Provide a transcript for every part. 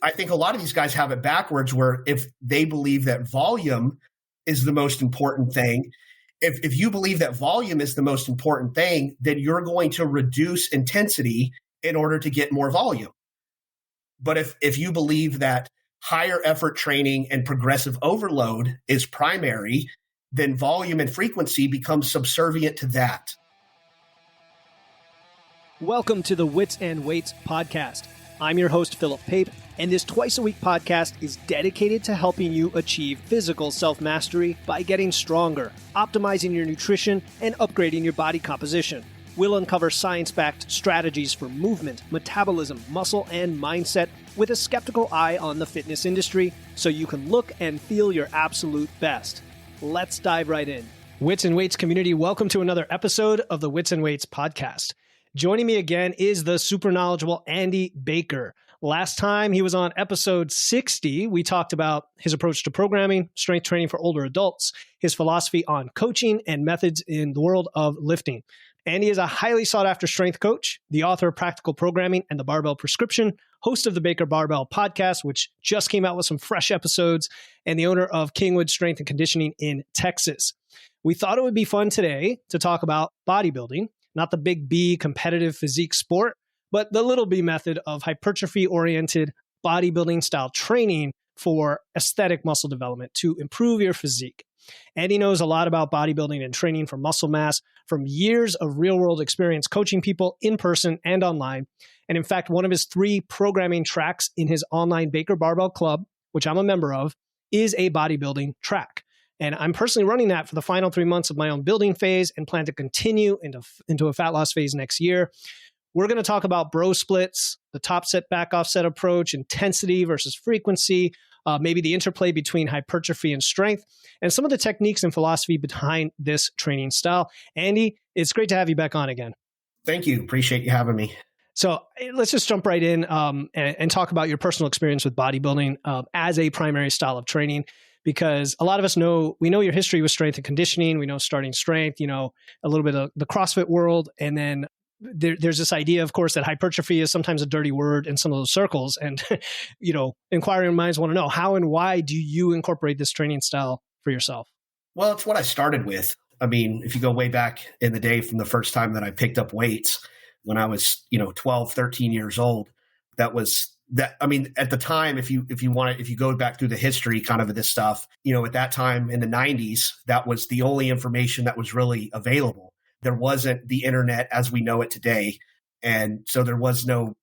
I think a lot of these guys have it backwards, where if they believe that volume is the most important thing, if you believe that volume is the most important thing, then you're going to reduce intensity in order to get more volume. But if you believe that higher effort training and progressive overload is primary, then volume and frequency become subservient to that. Welcome to the Wits and Weights podcast. I'm your host, Philip Pape, and this twice-a-week podcast is dedicated to helping you achieve physical self-mastery by getting stronger, optimizing your nutrition, and upgrading your body composition. We'll uncover science-backed strategies for movement, metabolism, muscle, and mindset with a skeptical eye on the fitness industry so you can look and feel your absolute best. Let's dive right in. Wits and Weights community, welcome to another episode of the Wits and Weights podcast. Joining me again is the super knowledgeable Andy Baker. Last time he was on episode 60, we talked about his approach to programming, strength training for older adults, his philosophy on coaching, and methods in the world of lifting. Andy is a highly sought-after strength coach, the author of Practical Programming and the Barbell Prescription, host of the Baker Barbell Podcast, which just came out with some fresh episodes, and the owner of Kingwood Strength and Conditioning in Texas. We thought it would be fun today to talk about bodybuilding, not the big B competitive physique sport, but the little B method of hypertrophy-oriented bodybuilding-style training for aesthetic muscle development to improve your physique. Andy knows a lot about bodybuilding and training for muscle mass from years of real-world experience coaching people in person and online. And in fact, one of his 3 programming tracks in his online Baker Barbell Club, which I'm a member of, is a bodybuilding track. And I'm personally running that for the final 3 months of my own building phase and plan to continue into a fat loss phase next year. We're going to talk about bro splits, the top set, backoff-set approach, intensity versus frequency, maybe the interplay between hypertrophy and strength, and some of the techniques and philosophy behind this training style. Andy, it's great to have you back on again. Thank you. Appreciate you having me. So let's just jump right in and talk about your personal experience with bodybuilding as a primary style of training. Because a lot of us know your history with strength and conditioning. We know starting strength, a little bit of the CrossFit world. And then there's this idea, of course, that hypertrophy is sometimes a dirty word in some of those circles. And, inquiring minds want to know how and why do you incorporate this training style for yourself? Well, it's what I started with. I mean, if you go way back in the day from the first time that I picked up weights when I was, 12, 13 years old, at the time, if you go back through the history kind of this stuff, at that time in the 90s, that was the only information that was really available. There wasn't the internet as we know it today. And so there was no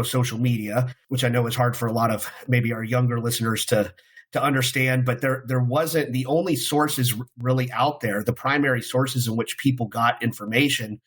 social media, which I know is hard for a lot of maybe our younger listeners to understand, but there wasn't the only sources really out there. The primary sources in which people got information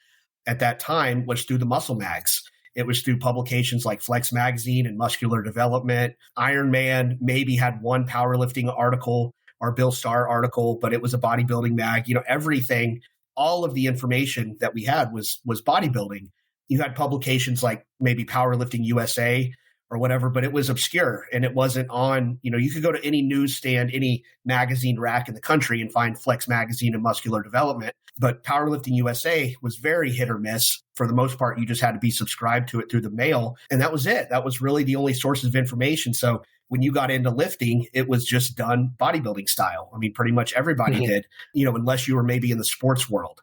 at that time was through the muscle mags. It was through publications like Flex Magazine and Muscular Development. Iron Man maybe had one powerlifting article or Bill Starr article, but it was a bodybuilding mag. Everything, all of the information that we had was bodybuilding. You had publications like maybe Powerlifting USA or whatever, but it was obscure and it wasn't on, you could go to any newsstand, any magazine rack in the country and find Flex Magazine and Muscular Development. But Powerlifting USA was very hit or miss. For the most part, you just had to be subscribed to it through the mail. And that was it. That was really the only sources of information. So when you got into lifting, it was just done bodybuilding style. I mean, pretty much everybody did, unless you were maybe in the sports world.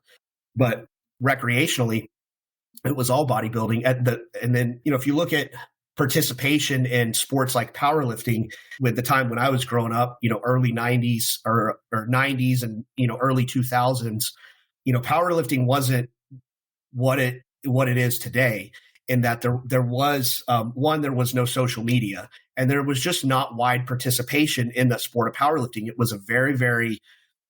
But recreationally, it was all bodybuilding. And then, if you look at participation in sports like powerlifting with the time when I was growing up, early 90s or 90s and, early 2000s, powerlifting wasn't what it is today, in that there was there was no social media and there was just not wide participation in the sport of powerlifting. It was a very, very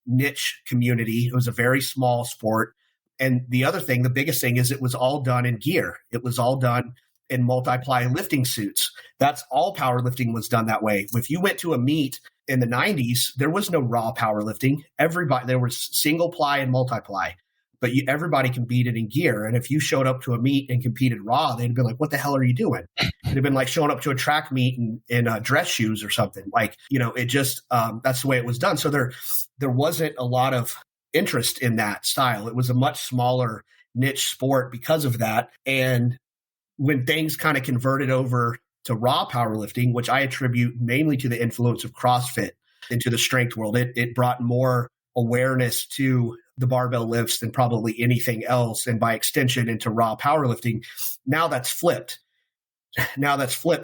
niche community. It was a very small sport. And the biggest thing is it was all done in gear. It was all done in multi-ply lifting suits. That's all powerlifting was done that way. If you went to a meet in the 90s, there was no raw powerlifting. There was single ply and multi-ply, but everybody competed in gear. And if you showed up to a meet and competed raw, they'd be like, what the hell are you doing? It'd have been like showing up to a track meet in dress shoes or something. It just, that's the way it was done. So there wasn't a lot of interest in that style. It was a much smaller niche sport because of that. And when things kind of converted over to raw powerlifting, which I attribute mainly to the influence of CrossFit into the strength world. It brought more awareness to the barbell lifts than probably anything else, and by extension into raw powerlifting. Now that's flipped.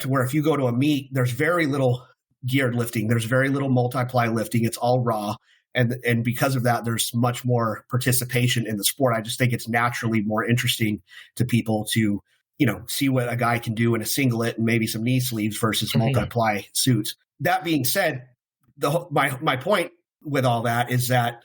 Where if you go to a meet, there's very little geared lifting. There's very little multiply lifting. It's all raw. And because of that, there's much more participation in the sport. I just think it's naturally more interesting to people to, see what a guy can do in a singlet and maybe some knee sleeves versus multiply suits. That being said, my point with all that is that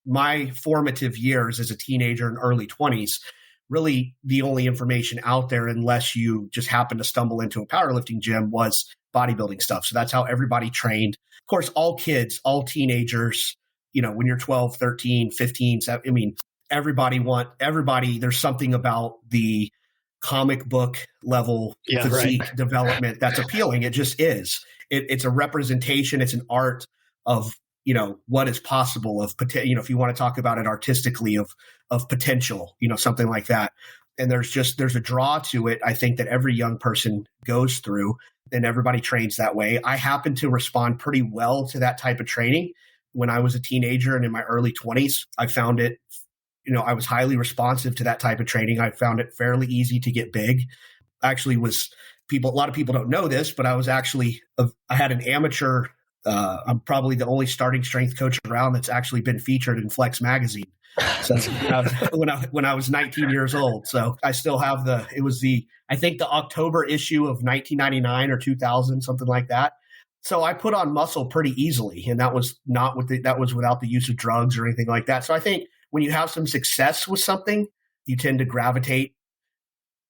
my formative years as a teenager and early 20s, really the only information out there, unless you just happen to stumble into a powerlifting gym, was bodybuilding stuff. So that's how everybody trained. Of course, all kids, all teenagers, when you're 12, 13, 15, 17, everybody, there's something about the comic book level physique development that's appealing. It just is. It's a representation. It's an art of, what is possible of, if you want to talk about it artistically, of potential, something like that. And there's a draw to it, I think, that every young person goes through, and everybody trains that way. I happen to respond pretty well to that type of training. When I was a teenager and in my early 20s, I found it, I was highly responsive to that type of training. I found it fairly easy to get big. Actually a lot of people don't know this, but I had an amateur, I'm probably the only starting strength coach around that's actually been featured in Flex magazine. So when I was 19 years old. So I still have I think the October issue of 1999 or 2000, something like that. So I put on muscle pretty easily, and that was without the use of drugs or anything like that. So I think when you have some success with something, you tend to gravitate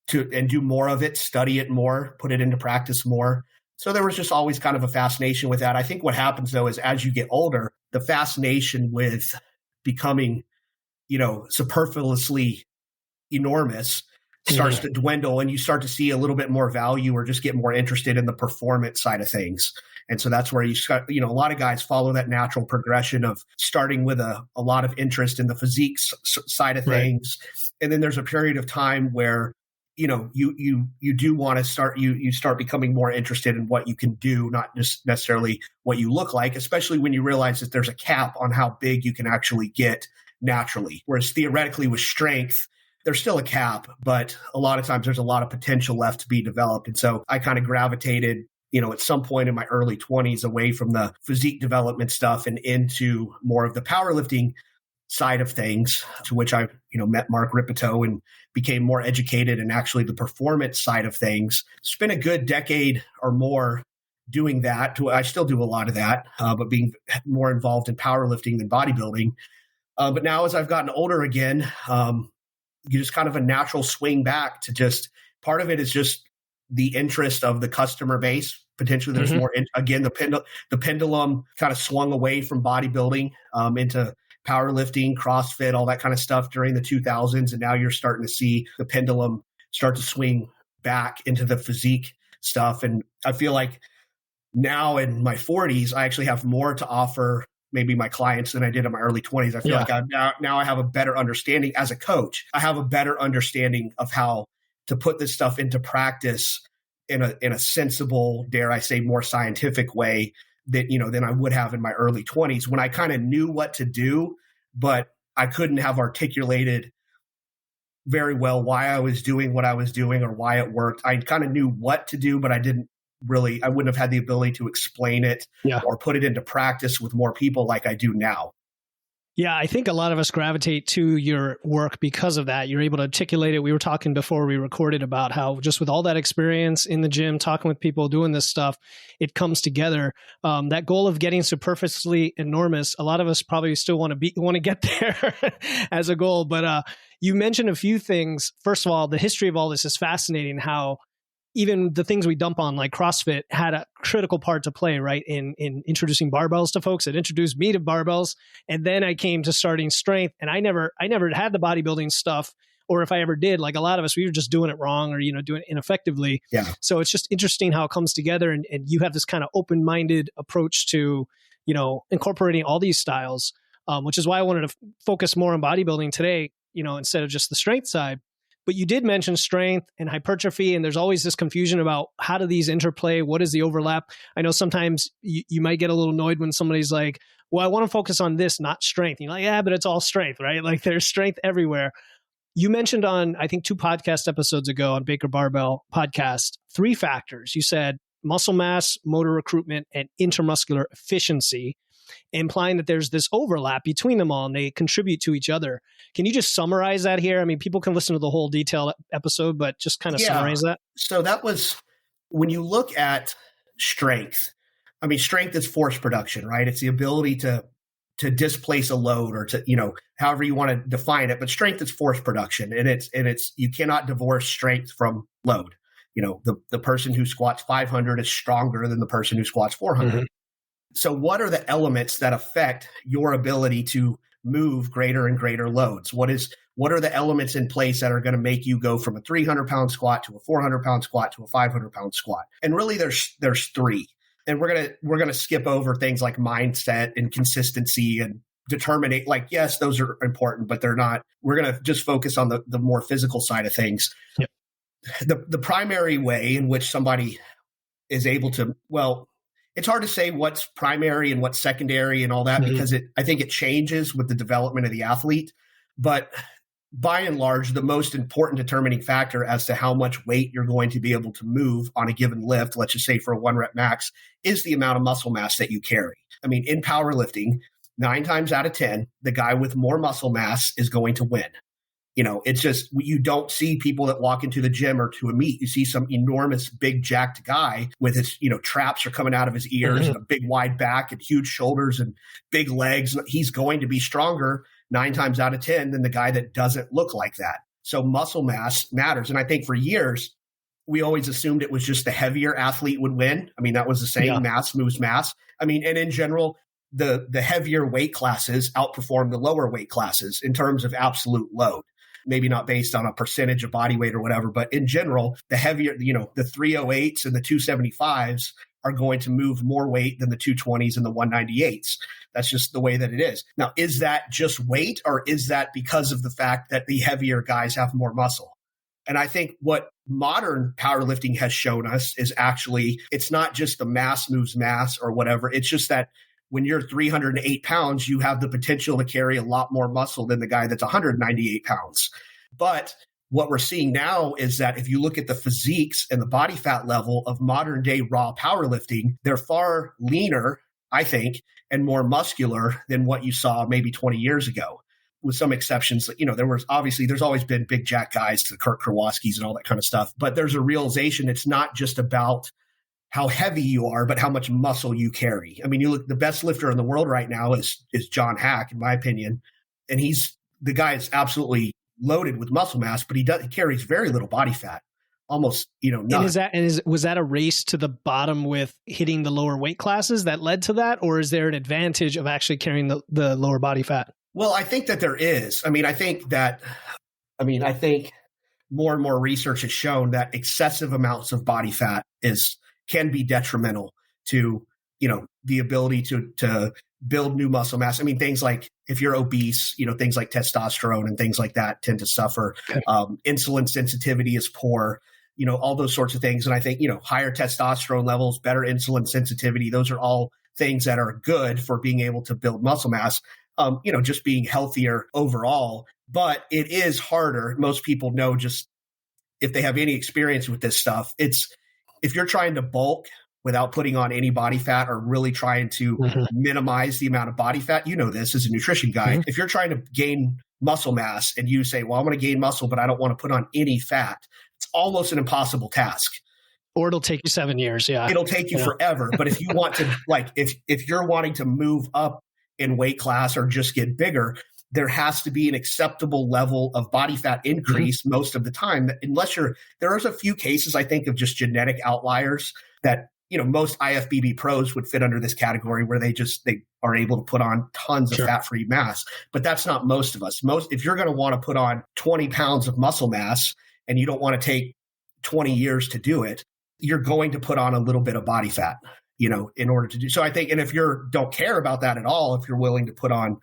to and do more of it, study it more, put it into practice more. So there was just always kind of a fascination with that. I think what happens though is as you get older, the fascination with becoming, superfluously enormous starts to dwindle, and you start to see a little bit more value or just get more interested in the performance side of things. And so that's where a lot of guys follow that natural progression of starting with a lot of interest in the physique side of things. And then there's a period of time where, you do want to start, you start becoming more interested in what you can do, not just necessarily what you look like, especially when you realize that there's a cap on how big you can actually get naturally. Whereas theoretically with strength, there's still a cap, but a lot of times there's a lot of potential left to be developed. And so I kind of gravitated, at some point in my early 20s away from the physique development stuff and into more of the powerlifting side of things, to which I, met Mark Ripito and became more educated in actually the performance side of things. Spent a good decade or more doing that. I still do a lot of that, but being more involved in powerlifting than bodybuilding. But now as I've gotten older again, you just kind of a natural swing back to just part of it is just the interest of the customer base. Potentially there's more, again, the pendulum kind of swung away from bodybuilding into powerlifting, CrossFit, all that kind of stuff during the 2000s. And now you're starting to see the pendulum start to swing back into the physique stuff. And I feel like now in my 40s, I actually have more to offer maybe my clients than I did in my early 20s. I feel like now I have a better understanding as a coach. I have a better understanding of how to put this stuff into practice in a sensible, dare I say, more scientific way that, than I would have in my early 20s when I kind of knew what to do, but I couldn't have articulated very well why I was doing what I was doing or why it worked. I kind of knew what to do, but I wouldn't have had the ability to explain it or put it into practice with more people like I do now. Yeah, I think a lot of us gravitate to your work because of that. You're able to articulate it. We were talking before we recorded about how just with all that experience in the gym, talking with people, doing this stuff, it comes together. That goal of getting superficially enormous, a lot of us probably still want to get there as a goal. But you mentioned a few things. First of all, the history of all this is fascinating, how even the things we dump on like CrossFit had a critical part to play, right? In introducing barbells to folks. It introduced me to barbells. And then I came to starting strength, and I never had the bodybuilding stuff, or if I ever did, like a lot of us, we were just doing it wrong or, doing it ineffectively. Yeah. So it's just interesting how it comes together, and you have this kind of open-minded approach to, incorporating all these styles, which is why I wanted to focus more on bodybuilding today, instead of just the strength side. But you did mention strength and hypertrophy, and there's always this confusion about how do these interplay? What is the overlap? I know sometimes you might get a little annoyed when somebody's like, well, I want to focus on this, not strength. You're like, yeah, but it's all strength, right? Like there's strength everywhere. You mentioned on, I think 2 podcast episodes ago on Baker Barbell Podcast, 3 factors. You said muscle mass, motor recruitment, and intermuscular efficiency, implying that there's this overlap between them all and they contribute to each other. Can you just summarize that here? I mean, people can listen to the whole detailed episode, but just kind of summarize that. So that was, when you look at strength, I mean, strength is force production, right? It's the ability to displace a load or to, however you want to define it, but strength is force production. And it's, you cannot divorce strength from load. The person who squats 500 is stronger than the person who squats 400. Mm-hmm. So what are the elements that affect your ability to move greater and greater loads? What are the elements in place that are going to make you go from a 300-pound squat to a 400-pound squat to a 500-pound squat? And really there's 3. And we're going to skip over things like mindset and consistency and determining, like, yes, those are important, but they're not. We're going to just focus on the more physical side of things. Yep. The primary way in which somebody is able to, well, it's hard to say what's primary and what's secondary and all that, mm-hmm. because I think it changes with the development of the athlete. But by and large, the most important determining factor as to how much weight you're going to be able to move on a given lift, let's just say for a 1-rep max, is the amount of muscle mass that you carry. I mean, in powerlifting, 9 times out of 10, the guy with more muscle mass is going to win. It's just, you don't see people that walk into the gym or to a meet. You see some enormous, big, jacked guy with his, traps are coming out of his ears, mm-hmm. and a big, wide back and huge shoulders and big legs. He's going to be stronger 9 times out of 10 than the guy that doesn't look like that. So muscle mass matters. And I think for years, we always assumed it was just the heavier athlete would win. I mean, that was the same. Yeah. Mass moves mass. I mean, and in general, the heavier weight classes outperform the lower weight classes in terms of absolute load. Maybe not based on a percentage of body weight or whatever, but in general, the heavier, the 308s and the 275s are going to move more weight than the 220s and the 198s. That's just the way that it is. Now, is that just weight, or is that because of the fact that the heavier guys have more muscle? And I think what modern powerlifting has shown us is actually, it's not just the mass moves mass or whatever. It's just that when you're 308 pounds, you have the potential to carry a lot more muscle than the guy that's 198 pounds. But what we're seeing now is that if you look at the physiques and the body fat level of modern day raw powerlifting, they're far leaner, I think, and more muscular than what you saw maybe 20 years ago, with some exceptions. There's always been big jack guys, the Kurt Kowalskis and all that kind of stuff. But there's a realization it's not just about how heavy you are, but how much muscle you carry. I mean, the best lifter in the world right now is John Hack, in my opinion. And the guy is absolutely loaded with muscle mass, but he carries very little body fat, almost, none. And was that a race to the bottom with hitting the lower weight classes that led to that? Or is there an advantage of actually carrying the lower body fat? Well, I think that there is. I think more and more research has shown that excessive amounts of body fat can be detrimental to, the ability to build new muscle mass. I mean, things like if you're obese, things like testosterone and things like that tend to suffer. Okay. Insulin sensitivity is poor, all those sorts of things. And I think, higher testosterone levels, better insulin sensitivity, those are all things that are good for being able to build muscle mass, just being healthier overall. But it is harder. Most people know, just if they have any experience with this stuff, if you're trying to bulk without putting on any body fat or really trying to mm-hmm. minimize the amount of body fat, this as a nutrition guy, mm-hmm. if you're trying to gain muscle mass and you say, well, I'm going to gain muscle, but I don't want to put on any fat, it's almost an impossible task. Or it'll take you 7 years. Yeah. It'll take you forever. But if you want to, if you're wanting to move up in weight class or just get bigger, there has to be an acceptable level of body fat increase mm-hmm. most of the time. There's a few cases, I think, of just genetic outliers that, most IFBB pros would fit under this category where they are able to put on tons of fat-free mass. But that's not most of us. If you're going to want to put on 20 pounds of muscle mass and you don't want to take 20 years to do it, you're going to put on a little bit of body fat, in order to do so. I think, and if you don't care about that at all, if you're willing to put on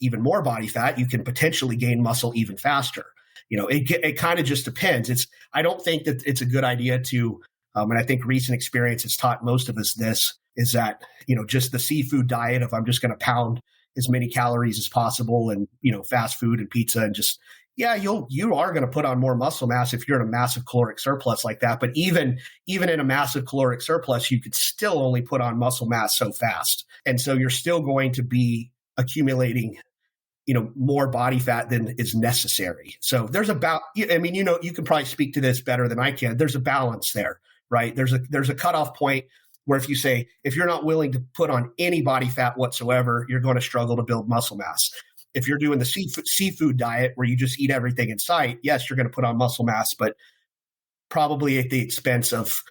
even more body fat, you can potentially gain muscle even faster. It kind of just depends. I don't think that it's a good idea to, and I think recent experience has taught most of us this, is that, just the seafood diet of I'm just going to pound as many calories as possible and, fast food and pizza and just, you are going to put on more muscle mass if you're in a massive caloric surplus like that. But even in a massive caloric surplus, you could still only put on muscle mass so fast. And so you're still going to be accumulating, more body fat than is necessary. So there's you can probably speak to this better than I can. There's a balance there, right? There's a cutoff point where if you're not willing to put on any body fat whatsoever, you're going to struggle to build muscle mass. If you're doing the seafood diet where you just eat everything in sight, yes, you're going to put on muscle mass, but probably at the expense of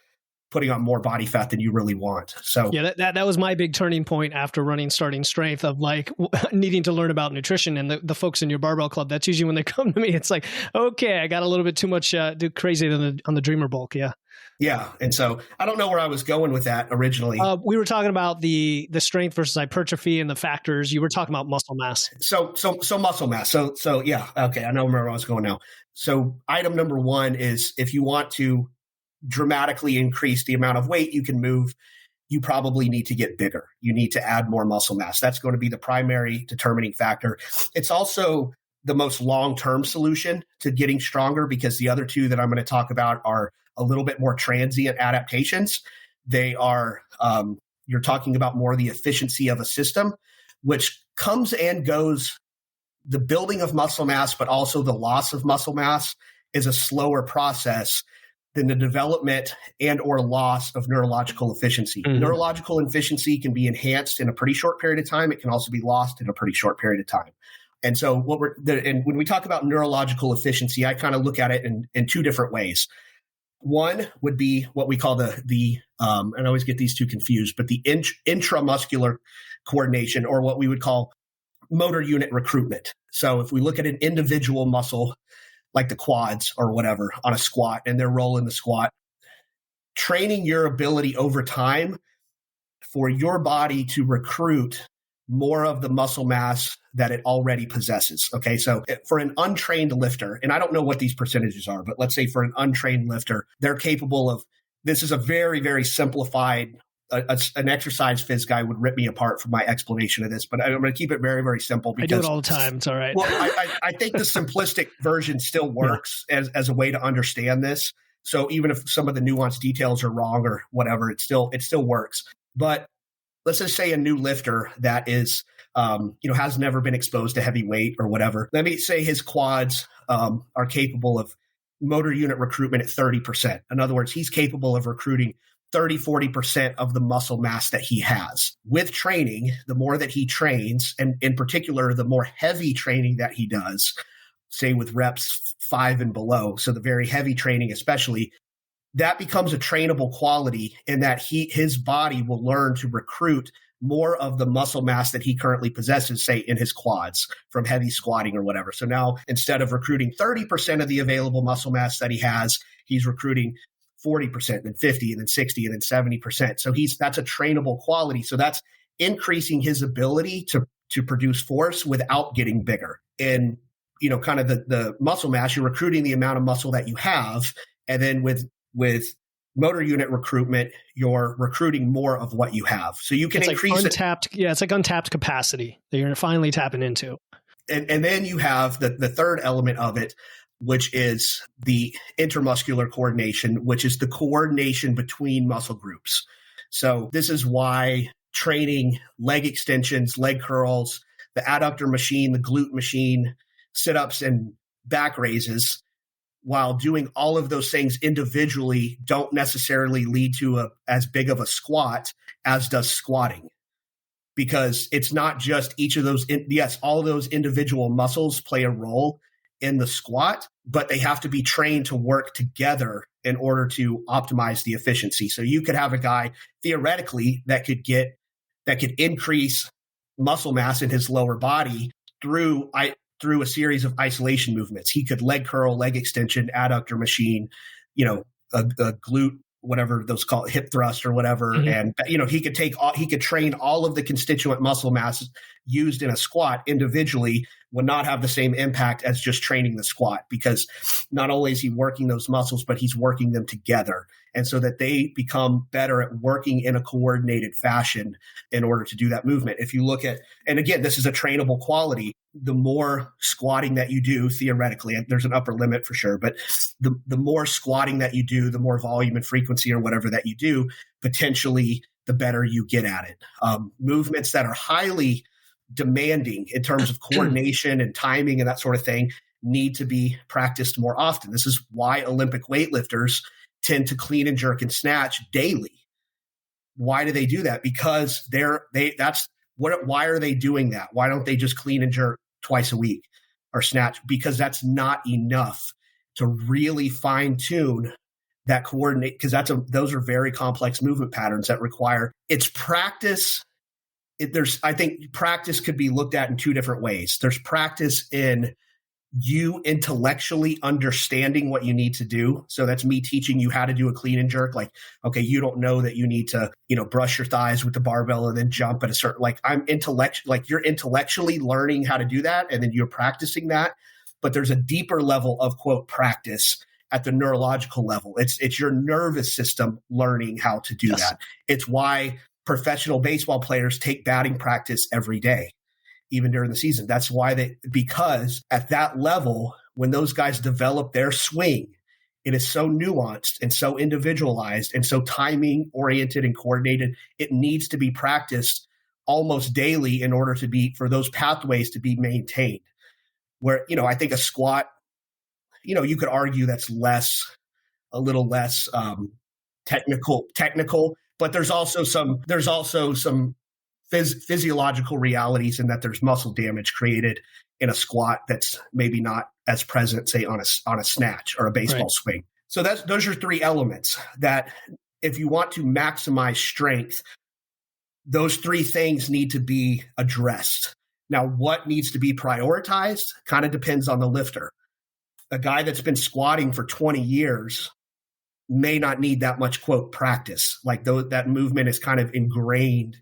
putting on more body fat than you really want. So yeah, that was my big turning point after Starting Strength, of like needing to learn about nutrition. And the folks in your barbell club, that's usually when they come to me, it's like, okay, I got a little bit too much crazy on the Dreamer bulk. Yeah. Yeah. And so I don't know where I was going with that originally. We were talking about the strength versus hypertrophy and the factors. You were talking about muscle mass. So muscle mass. So yeah. Okay. I know where I was going now. So item number one is, if you want to dramatically increase the amount of weight you can move, you probably need to get bigger. You need to add more muscle mass. That's going to be the primary determining factor. It's also the most long-term solution to getting stronger, because the other two that I'm going to talk about are a little bit more transient adaptations. They are, you're talking about more the efficiency of a system, which comes and goes. The building of muscle mass, but also the loss of muscle mass, is a slower process than the development and or loss of neurological efficiency. Mm-hmm. Neurological efficiency can be enhanced in a pretty short period of time. It can also be lost in a pretty short period of time. And so when we talk about neurological efficiency, I kind of look at it in two different ways. One would be what we call and I always get these two confused, but the intramuscular coordination, or what we would call motor unit recruitment. So if we look at an individual muscle, like the quads or whatever, on a squat, and their role in the squat, training your ability over time for your body to recruit more of the muscle mass that it already possesses. Okay. So for an untrained lifter, and I don't know what these percentages are, but let's say for an untrained lifter, they're capable of, this is a very, very simplified, an exercise phys guy would rip me apart for my explanation of this, but I'm going to keep it very, very simple. Because, I do it all the time. It's all right. Well, I think the simplistic version still works as a way to understand this. So even if some of the nuanced details are wrong or whatever, it still works. But let's just say a new lifter that is, has never been exposed to heavy weight or whatever. Let me say his quads are capable of motor unit recruitment at 30%. In other words, he's capable of recruiting 30-40% of the muscle mass that he has. With training, the more that he trains, and in particular, the more heavy training that he does, say with reps 5 and below, so the very heavy training especially, that becomes a trainable quality in that his body will learn to recruit more of the muscle mass that he currently possesses, say in his quads from heavy squatting or whatever. So now instead of recruiting 30% of the available muscle mass that he has, he's recruiting 40%, then 50, and then 60, and then 70%. So that's a trainable quality. So that's increasing his ability to produce force without getting bigger. And, kind of the muscle mass, you're recruiting the amount of muscle that you have. And then with motor unit recruitment, you're recruiting more of what you have. So you can increase untapped. Yeah, it's like untapped capacity that you're finally tapping into. And then you have the third element of it, which is the intermuscular coordination, which is the coordination between muscle groups. So this is why training leg extensions, leg curls, the adductor machine, the glute machine, sit-ups and back raises, while doing all of those things individually, don't necessarily lead to as big of a squat as does squatting. Because it's not just each of those, all of those individual muscles play a role in the squat, but they have to be trained to work together in order to optimize the efficiency. So you could have a guy theoretically that could increase muscle mass in his lower body through a series of isolation movements. He could leg curl, leg extension, adductor machine, a glute, whatever those call it, hip thrust or whatever. Mm-hmm. And, he could train all of the constituent muscle mass used in a squat individually would not have the same impact as just training the squat, because not only is he working those muscles, but he's working them together. And so that they become better at working in a coordinated fashion in order to do that movement. If you look at, and again, this is a trainable quality, the more squatting that you do, theoretically, there's an upper limit for sure, but the more squatting that you do, the more volume and frequency or whatever that you do, potentially the better you get at it. Movements that are highly demanding in terms of coordination and timing and that sort of thing need to be practiced more often. This is why Olympic weightlifters tend to clean and jerk and snatch daily. Why do they do that? Because why are they doing that? Why don't they just clean and jerk twice a week or snatch? Because that's not enough to really fine tune that coordinate, because those are very complex movement patterns that require it's practice. I think practice could be looked at in two different ways. There's practice in you intellectually understanding what you need to do. So that's me teaching you how to do a clean and jerk. Like, okay, you don't know that you need to, brush your thighs with the barbell and then jump at a certain, you're intellectually learning how to do that. And then you're practicing that. But there's a deeper level of quote practice at the neurological level. It's your nervous system learning how to do that. It's why professional baseball players take batting practice every day, even during the season. That's why because at that level, when those guys develop their swing, it is so nuanced and so individualized and so timing oriented and coordinated. It needs to be practiced almost daily in order for those pathways to be maintained. Where, I think a squat, you could argue that's a little less technical, but there's also some physiological realities in that there's muscle damage created in a squat that's maybe not as present, say, on a snatch or a baseball swing. So those are three elements that if you want to maximize strength, those three things need to be addressed. Now, what needs to be prioritized kind of depends on the lifter. A guy that's been squatting for 20 years may not need that much, quote, practice. Like that movement is kind of ingrained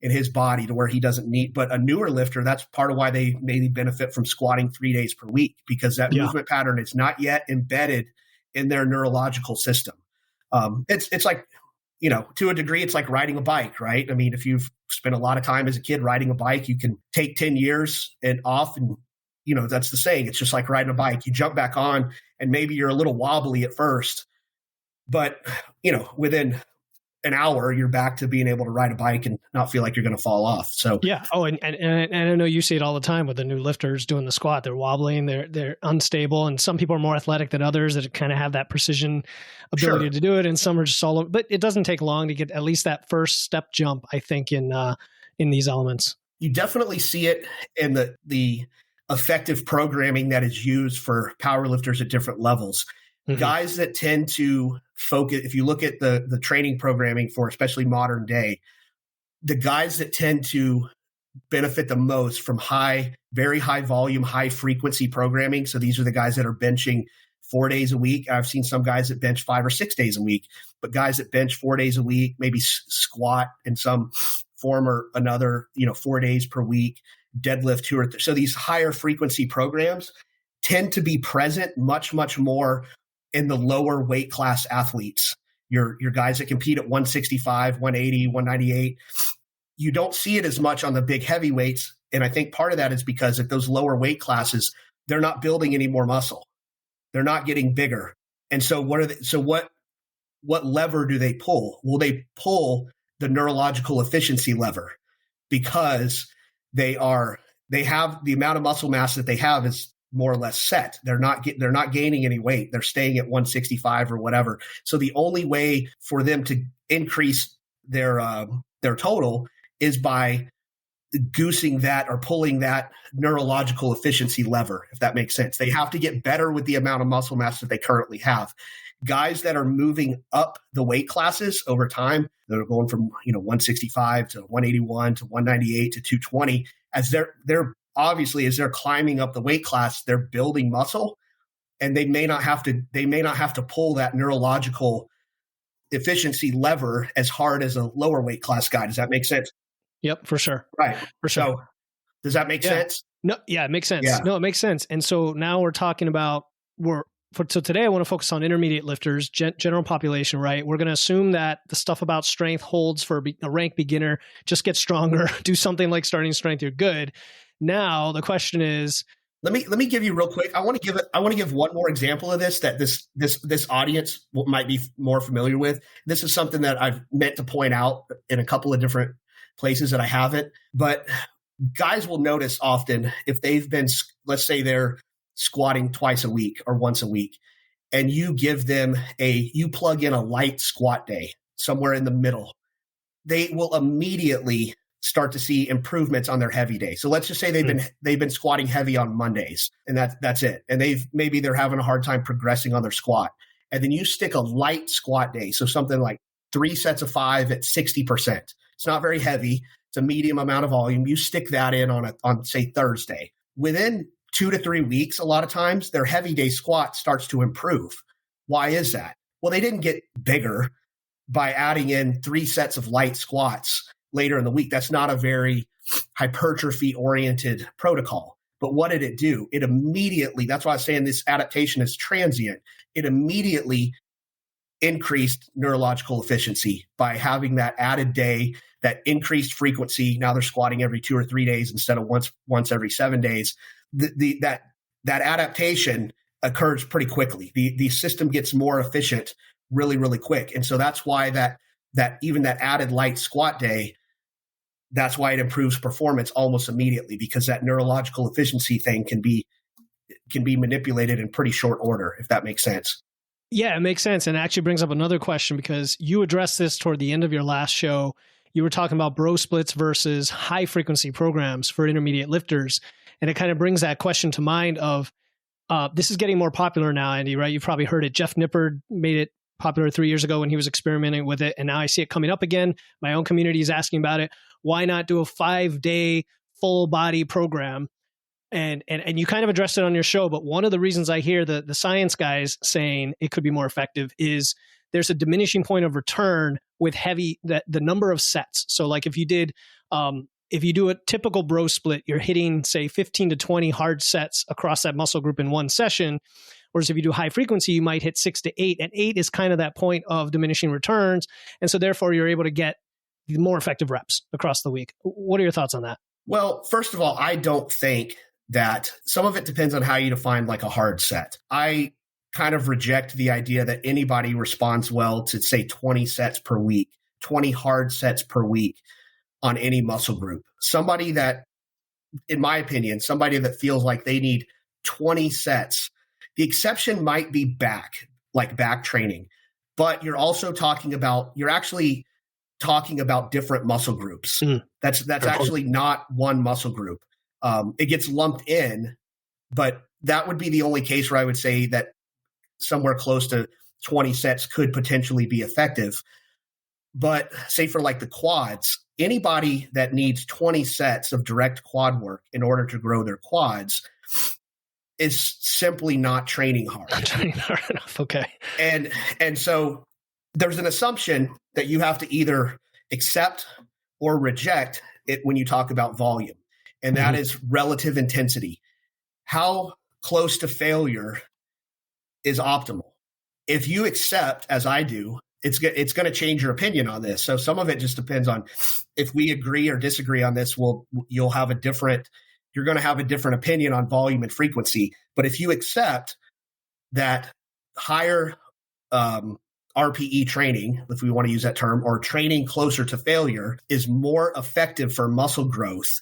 in his body to where he doesn't need. But a newer lifter, that's part of why they maybe benefit from squatting 3 days per week, because that movement pattern is not yet embedded in their neurological system. It's like, to a degree, it's like riding a bike, right? I mean, if you've spent a lot of time as a kid riding a bike, you can take 10 years and off, and, that's the saying. It's just like riding a bike. You jump back on and maybe you're a little wobbly at first, but, within an hour, you're back to being able to ride a bike and not feel like you're going to fall off. So yeah. Oh, and I know you see it all the time with the new lifters doing the squat. They're wobbling, they're unstable, and some people are more athletic than others that kind of have that precision ability to do it, and some are just all over. But it doesn't take long to get at least that first step jump, I think, in these elements. You definitely see it in the effective programming that is used for powerlifters at different levels. Mm-hmm. Guys that tend to focus, if you look at the training programming for especially modern day, the guys that tend to benefit the most from very high volume, high frequency programming. So these are the guys that are benching 4 days a week. I've seen some guys that bench 5 or 6 days a week, but guys that bench 4 days a week, maybe squat in some form or another, 4 days per week, deadlift 2 or 3. So these higher frequency programs tend to be present much, much more in the lower weight class athletes, your guys that compete at 165, 180, 198. You don't see it as much on the big heavyweights. And I think part of that is because at those lower weight classes, they're not building any more muscle. They're not getting bigger. And so what lever do they pull? Well, they pull the neurological efficiency lever, because they have the amount of muscle mass that they have is more or less set. They're not gaining any weight. They're staying at 165 or whatever. So the only way for them to increase their total is by goosing that or pulling that neurological efficiency lever, if that makes sense. They have to get better with the amount of muscle mass that they currently have. Guys that are moving up the weight classes over time, that are going from 165 to 181 to 198 to 220, as they're obviously, as they're climbing up the weight class, they're building muscle, and they may not have to pull that neurological efficiency lever as hard as a lower weight class guy. Does that make sense? Yep, for sure. Right. For sure. So does that make sense? No, yeah, it makes sense. Yeah. No, it makes sense. And so now we're talking about, so today I want to focus on intermediate lifters, general population, right? We're going to assume that the stuff about strength holds for a rank beginner. Just get stronger, do something like starting strength, you're good. Now the question is, let me give you real quick. I want to give one more example of this that this audience might be more familiar with. This is something that I've meant to point out in a couple of different places that I haven't, but guys will notice often if they've been, let's say they're squatting twice a week or once a week, and you give them you plug in a light squat day somewhere in the middle, they will immediately start to see improvements on their heavy day. So let's just say they've been squatting heavy on Mondays, and that's it. And maybe they're having a hard time progressing on their squat. And then you stick a light squat day, so something like 3 sets of 5 at 60%. It's not very heavy. It's a medium amount of volume. You stick that in on say Thursday. Within 2 to 3 weeks, a lot of times their heavy day squat starts to improve. Why is that? Well, they didn't get bigger by adding in 3 sets of light squats later in the week. That's not a very hypertrophy-oriented protocol. But what did it do? It immediately, that's why I was saying this adaptation is transient. It immediately increased neurological efficiency by having that added day, that increased frequency. Now they're squatting every 2 or 3 days instead of once every 7 days. That adaptation occurs pretty quickly. The system gets more efficient really, really quick. And so that's why that even that added light squat day, that's why it improves performance almost immediately, because that neurological efficiency thing can be manipulated in pretty short order, if that makes sense. Yeah, it makes sense. And it actually brings up another question, because you addressed this toward the end of your last show. You were talking about bro splits versus high frequency programs for intermediate lifters. And it kind of brings that question to mind of, this is getting more popular now, Andy, right? You've probably heard it. Jeff Nippard made it popular 3 years ago when he was experimenting with it. And now I see it coming up again. My own community is asking about it. Why not do a 5-day full body program? And you kind of addressed it on your show, but one of the reasons I hear the science guys saying it could be more effective is there's a diminishing point of return with the number of sets. So like if you do a typical bro split, you're hitting say 15 to 20 hard sets across that muscle group in one session. Whereas if you do high frequency, you might hit 6 to 8, and 8 is kind of that point of diminishing returns. And so therefore you're able to get more effective reps across the week. What are your thoughts on that? Well, first of all, I don't think that, some of it depends on how you define like a hard set. I kind of reject the idea that anybody responds well to say 20 sets per week, 20 hard sets per week on any muscle group. Somebody that, in my opinion, somebody that feels like they need 20 sets, the exception might be back training, but you're actually talking about different muscle groups. That's actually not one muscle group. It gets lumped in, but that would be the only case where I would say that somewhere close to 20 sets could potentially be effective. But say for like the quads, anybody that needs 20 sets of direct quad work in order to grow their quads is simply not training hard. Not training hard enough. Okay. And so there's an assumption that you have to either accept or reject it when you talk about volume. And that is relative intensity. How close to failure is optimal? If you accept, as I do, it's going to change your opinion on this. So some of it just depends on if we agree or disagree on this. You're going to have a different opinion on volume and frequency. But if you accept that higher RPE training, if we want to use that term, or training closer to failure is more effective for muscle growth,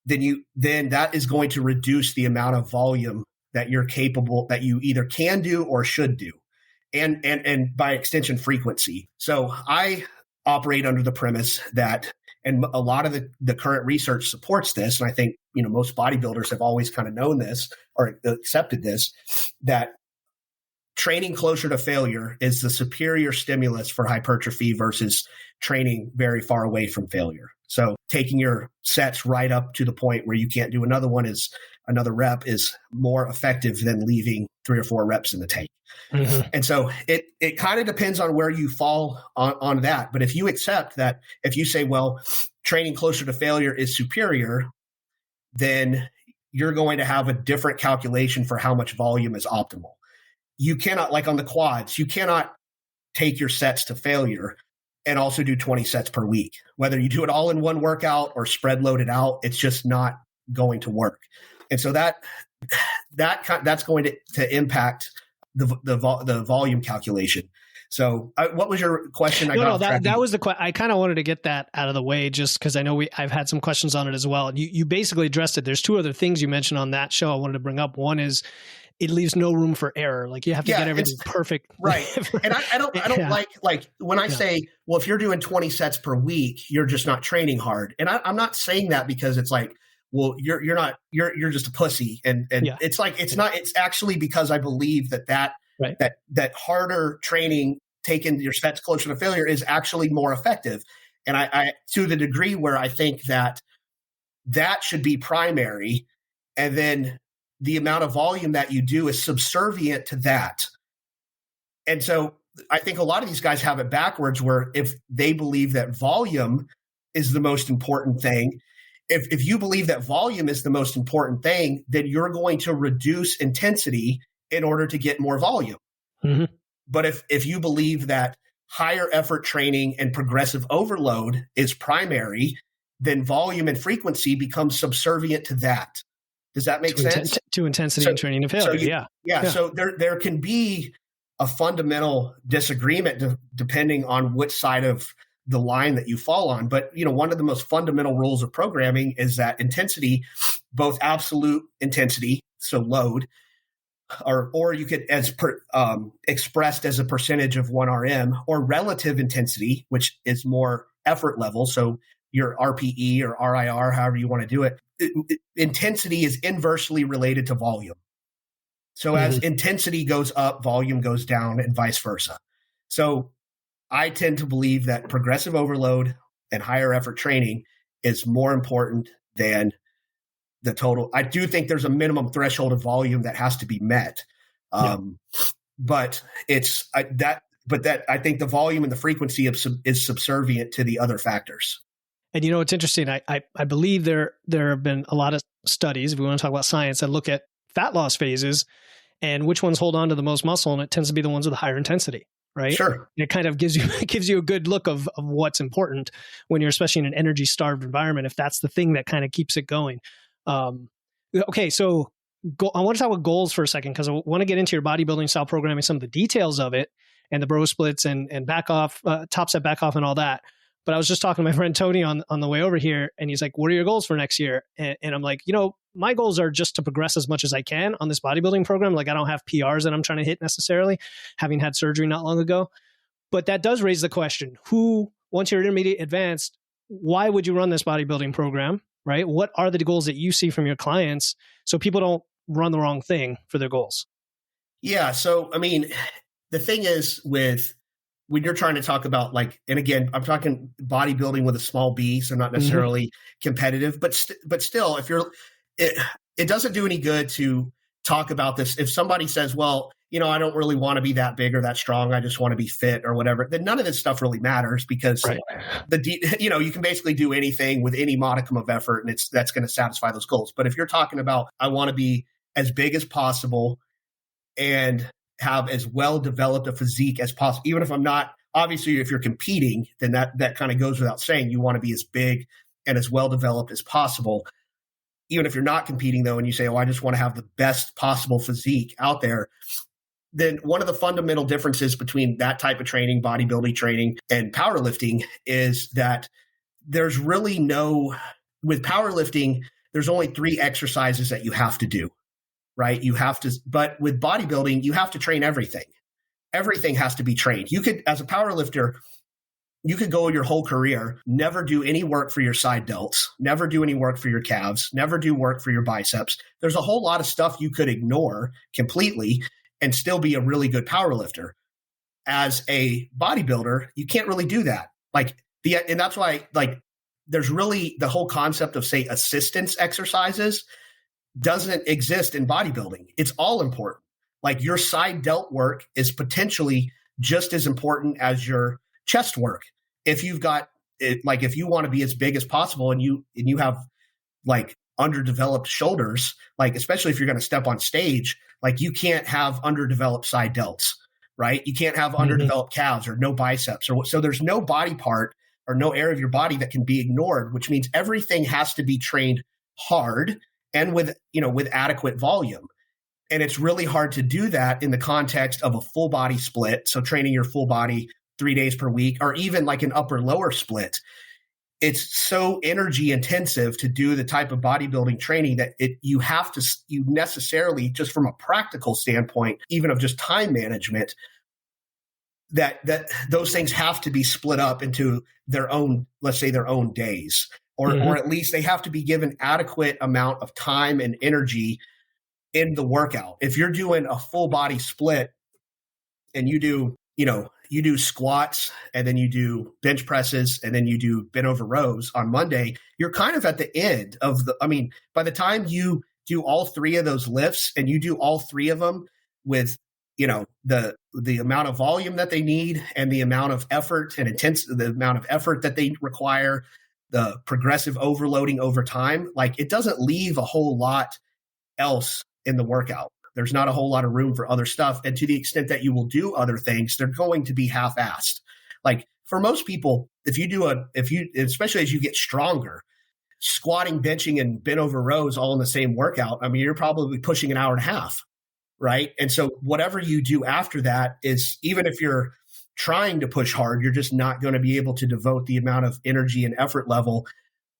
then that is going to reduce the amount of volume that you're capable, that you either can do or should do, and by extension frequency. So I operate under the premise that, and a lot of the current research supports this, and I think most bodybuilders have always kind of known this or accepted this, that training closer to failure is the superior stimulus for hypertrophy versus training very far away from failure. So taking your sets right up to the point where you can't do another rep is more effective than leaving 3 or 4 reps in the tank. Mm-hmm. And so it kind of depends on where you fall on that. But if you accept that, if you say, well, training closer to failure is superior, then you're going to have a different calculation for how much volume is optimal. You cannot, like on the quads, you cannot take your sets to failure and also do 20 sets per week. Whether you do it all in one workout or spread load it out, it's just not going to work. And so that's going to impact the volume calculation. So what was your question? That was the question. I kind of wanted to get that out of the way just because I know I've had some questions on it as well. And you basically addressed it. There's two other things you mentioned on that show I wanted to bring up. One is it leaves no room for error. Like you have to get everything perfect. Right. And I don't like when I say, well, if you're doing 20 sets per week, you're just not training hard. And I'm not saying that because it's like, well, you're just a pussy. And it's like, it's not, it's actually because I believe that harder training, taking your sets closer to failure is actually more effective. And I to the degree where I think that should be primary. And then the amount of volume that you do is subservient to that. And so I think a lot of these guys have it backwards where if they believe that volume is the most important thing, if you believe that volume is the most important thing, then you're going to reduce intensity in order to get more volume. Mm-hmm. But if you believe that higher effort training and progressive overload is primary, then volume and frequency become subservient to that. Does that make sense? To intensity and training to failure. So there can be a fundamental disagreement depending on which side of the line that you fall on. But, one of the most fundamental rules of programming is that intensity, both absolute intensity, so load, or you could expressed as a percentage of 1RM, or relative intensity, which is more effort level. So your RPE or RIR, however you want to do it, intensity is inversely related to volume. So as intensity goes up, volume goes down, and vice versa. So I tend to believe that progressive overload and higher effort training is more important than the total. I do think there's a minimum threshold of volume that has to be met. But I think the volume and the frequency is subservient to the other factors. And it's interesting. I believe there have been a lot of studies, if we want to talk about science, that look at fat loss phases and which ones hold on to the most muscle, and it tends to be the ones with the higher intensity, right? Sure. And it kind of gives you a good look of what's important when you're especially in an energy starved environment, if that's the thing that kind of keeps it going. Okay, so I want to talk about goals for a second because I want to get into your bodybuilding style programming, some of the details of it, and the bro splits and back off, top set back off, and all that. But I was just talking to my friend Tony on the way over here, and he's like, "What are your goals for next year?" And I'm like, my goals are just to progress as much as I can on this bodybuilding program. Like I don't have PRs that I'm trying to hit necessarily, having had surgery not long ago. But that does raise the question: once you're intermediate advanced, why would you run this bodybuilding program? Right? What are the goals that you see from your clients so people don't run the wrong thing for their goals? Yeah. So, the thing is when you're trying to talk about and again, I'm talking bodybuilding with a small b, so not necessarily competitive, but still, if it doesn't do any good to talk about this. If somebody says, well, I don't really want to be that big or that strong, I just want to be fit or whatever, then none of this stuff really matters because you can basically do anything with any modicum of effort and that's going to satisfy those goals. But if you're talking about, I want to be as big as possible and have as well developed a physique as possible, even if I'm not, obviously if you're competing, then that kind of goes without saying, you want to be as big and as well developed as possible. Even if you're not competing though, and you say, I just want to have the best possible physique out there, then one of the fundamental differences between that type of training, bodybuilding training, and powerlifting is that there's really with powerlifting, there's only 3 exercises that you have to do, right? But with bodybuilding, you have to train everything. Everything has to be trained. You could, as a powerlifter, you could go your whole career, never do any work for your side delts, never do any work for your calves, never do work for your biceps. There's a whole lot of stuff you could ignore completely and still be a really good powerlifter. As a bodybuilder, you can't really do that. And that's why, there's really the whole concept of, say, assistance exercises doesn't exist in bodybuilding. It's all important. Your side delt work is potentially just as important as your chest work. If you've got if you want to be as big as possible and you have underdeveloped shoulders, like especially if you're going to step on stage, like you can't have underdeveloped side delts, right? You can't have underdeveloped calves or no biceps, or so there's no body part or no area of your body that can be ignored, which means everything has to be trained hard and with adequate volume. And it's really hard to do that in the context of a full body split. So training your full body 3 days per week, or even like an upper lower split. It's so energy intensive to do the type of bodybuilding training that you necessarily, just from a practical standpoint, even of just time management, that those things have to be split up into their own, let's say their own days, or at least they have to be given adequate amount of time and energy in the workout. If you're doing a full body split and you do squats and then you do bench presses and then you do bent over rows on Monday, you're kind of at the end of by the time you do all three of those lifts and you do all three of them with, the amount of volume that they need and the amount of effort and the amount of effort that they require, the progressive overloading over time, like it doesn't leave a whole lot else in the workout. There's not a whole lot of room for other stuff. And to the extent that you will do other things, they're going to be half-assed. Like for most people, especially as you get stronger, squatting, benching, and bent over rows all in the same workout, you're probably pushing an hour and a half, right? And so whatever you do after that is, even if you're trying to push hard, you're just not going to be able to devote the amount of energy and effort level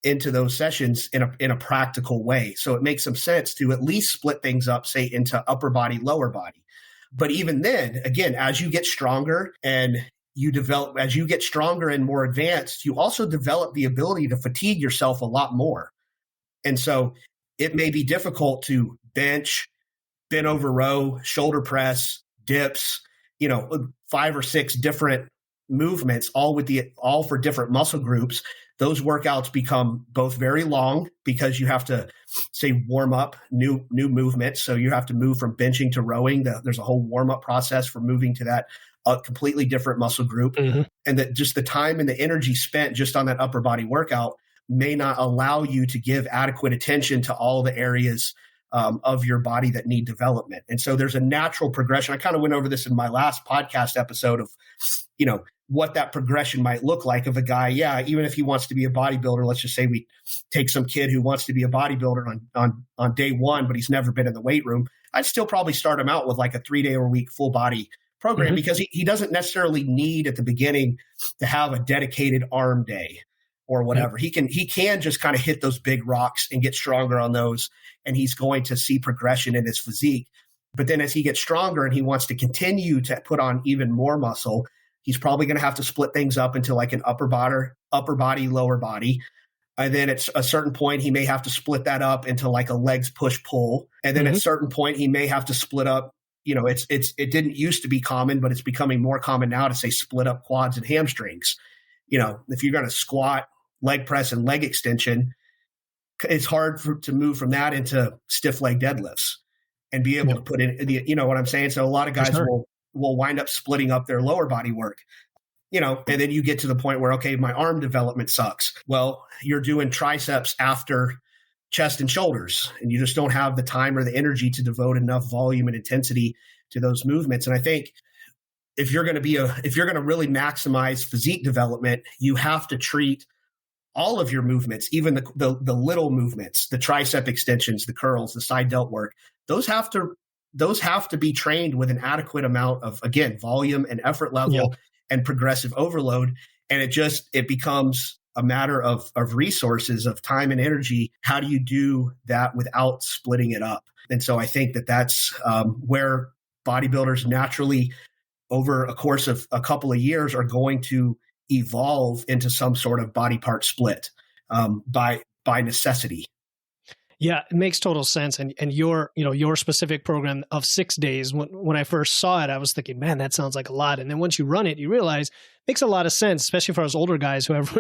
into those sessions in a practical way. So it makes some sense to at least split things up, say into upper body, lower body. But even then, again, as you get stronger and as you get stronger and more advanced, you also develop the ability to fatigue yourself a lot more. And so it may be difficult to bench, bent over row, shoulder press, dips, 5 or 6 different movements, all for different muscle groups. Those workouts become both very long because you have to, say, warm up new movements. So you have to move from benching to rowing. There's a whole warm up process for moving to that completely different muscle group. And that just the time and the energy spent just on that upper body workout may not allow you to give adequate attention to all the areas of your body that need development. And so there's a natural progression. I kind of went over this in my last podcast episode of, what that progression might look like of a guy. Yeah, even if he wants to be a bodybuilder, let's just say we take some kid who wants to be a bodybuilder on day one, but he's never been in the weight room. I'd still probably start him out with like a 3-day-a-week full body program because he doesn't necessarily need at the beginning to have a dedicated arm day or whatever. He can just kind of hit those big rocks and get stronger on those, and he's going to see progression in his physique. But then as he gets stronger and he wants to continue to put on even more muscle, he's probably going to have to split things up into like an upper body, lower body. And then at a certain point, he may have to split that up into like a legs push pull. And then at a certain point, he may have to split up, it didn't used to be common, but it's becoming more common now to say split up quads and hamstrings. If you're going to squat, leg press, and leg extension, it's hard to move from that into stiff leg deadlifts and be able to put in what I'm saying? So a lot of guys will wind up splitting up their lower body work, and then you get to the point where, okay, my arm development sucks. Well, you're doing triceps after chest and shoulders, and you just don't have the time or the energy to devote enough volume and intensity to those movements. And I think if you're going to really maximize physique development, you have to treat all of your movements, even the little movements, the tricep extensions, the curls, the side delt work, those have to be trained with an adequate amount of, again, volume and effort level and progressive overload. And it becomes a matter of resources, of time and energy. How do you do that without splitting it up? And so I think that's where bodybuilders naturally, over a course of a couple of years, are going to evolve into some sort of body part split by necessity. Yeah, it makes total sense. And your specific program of 6 days, when I first saw it, I was thinking, man, that sounds like a lot. And then once you run it, you realize it makes a lot of sense, especially for us older guys who have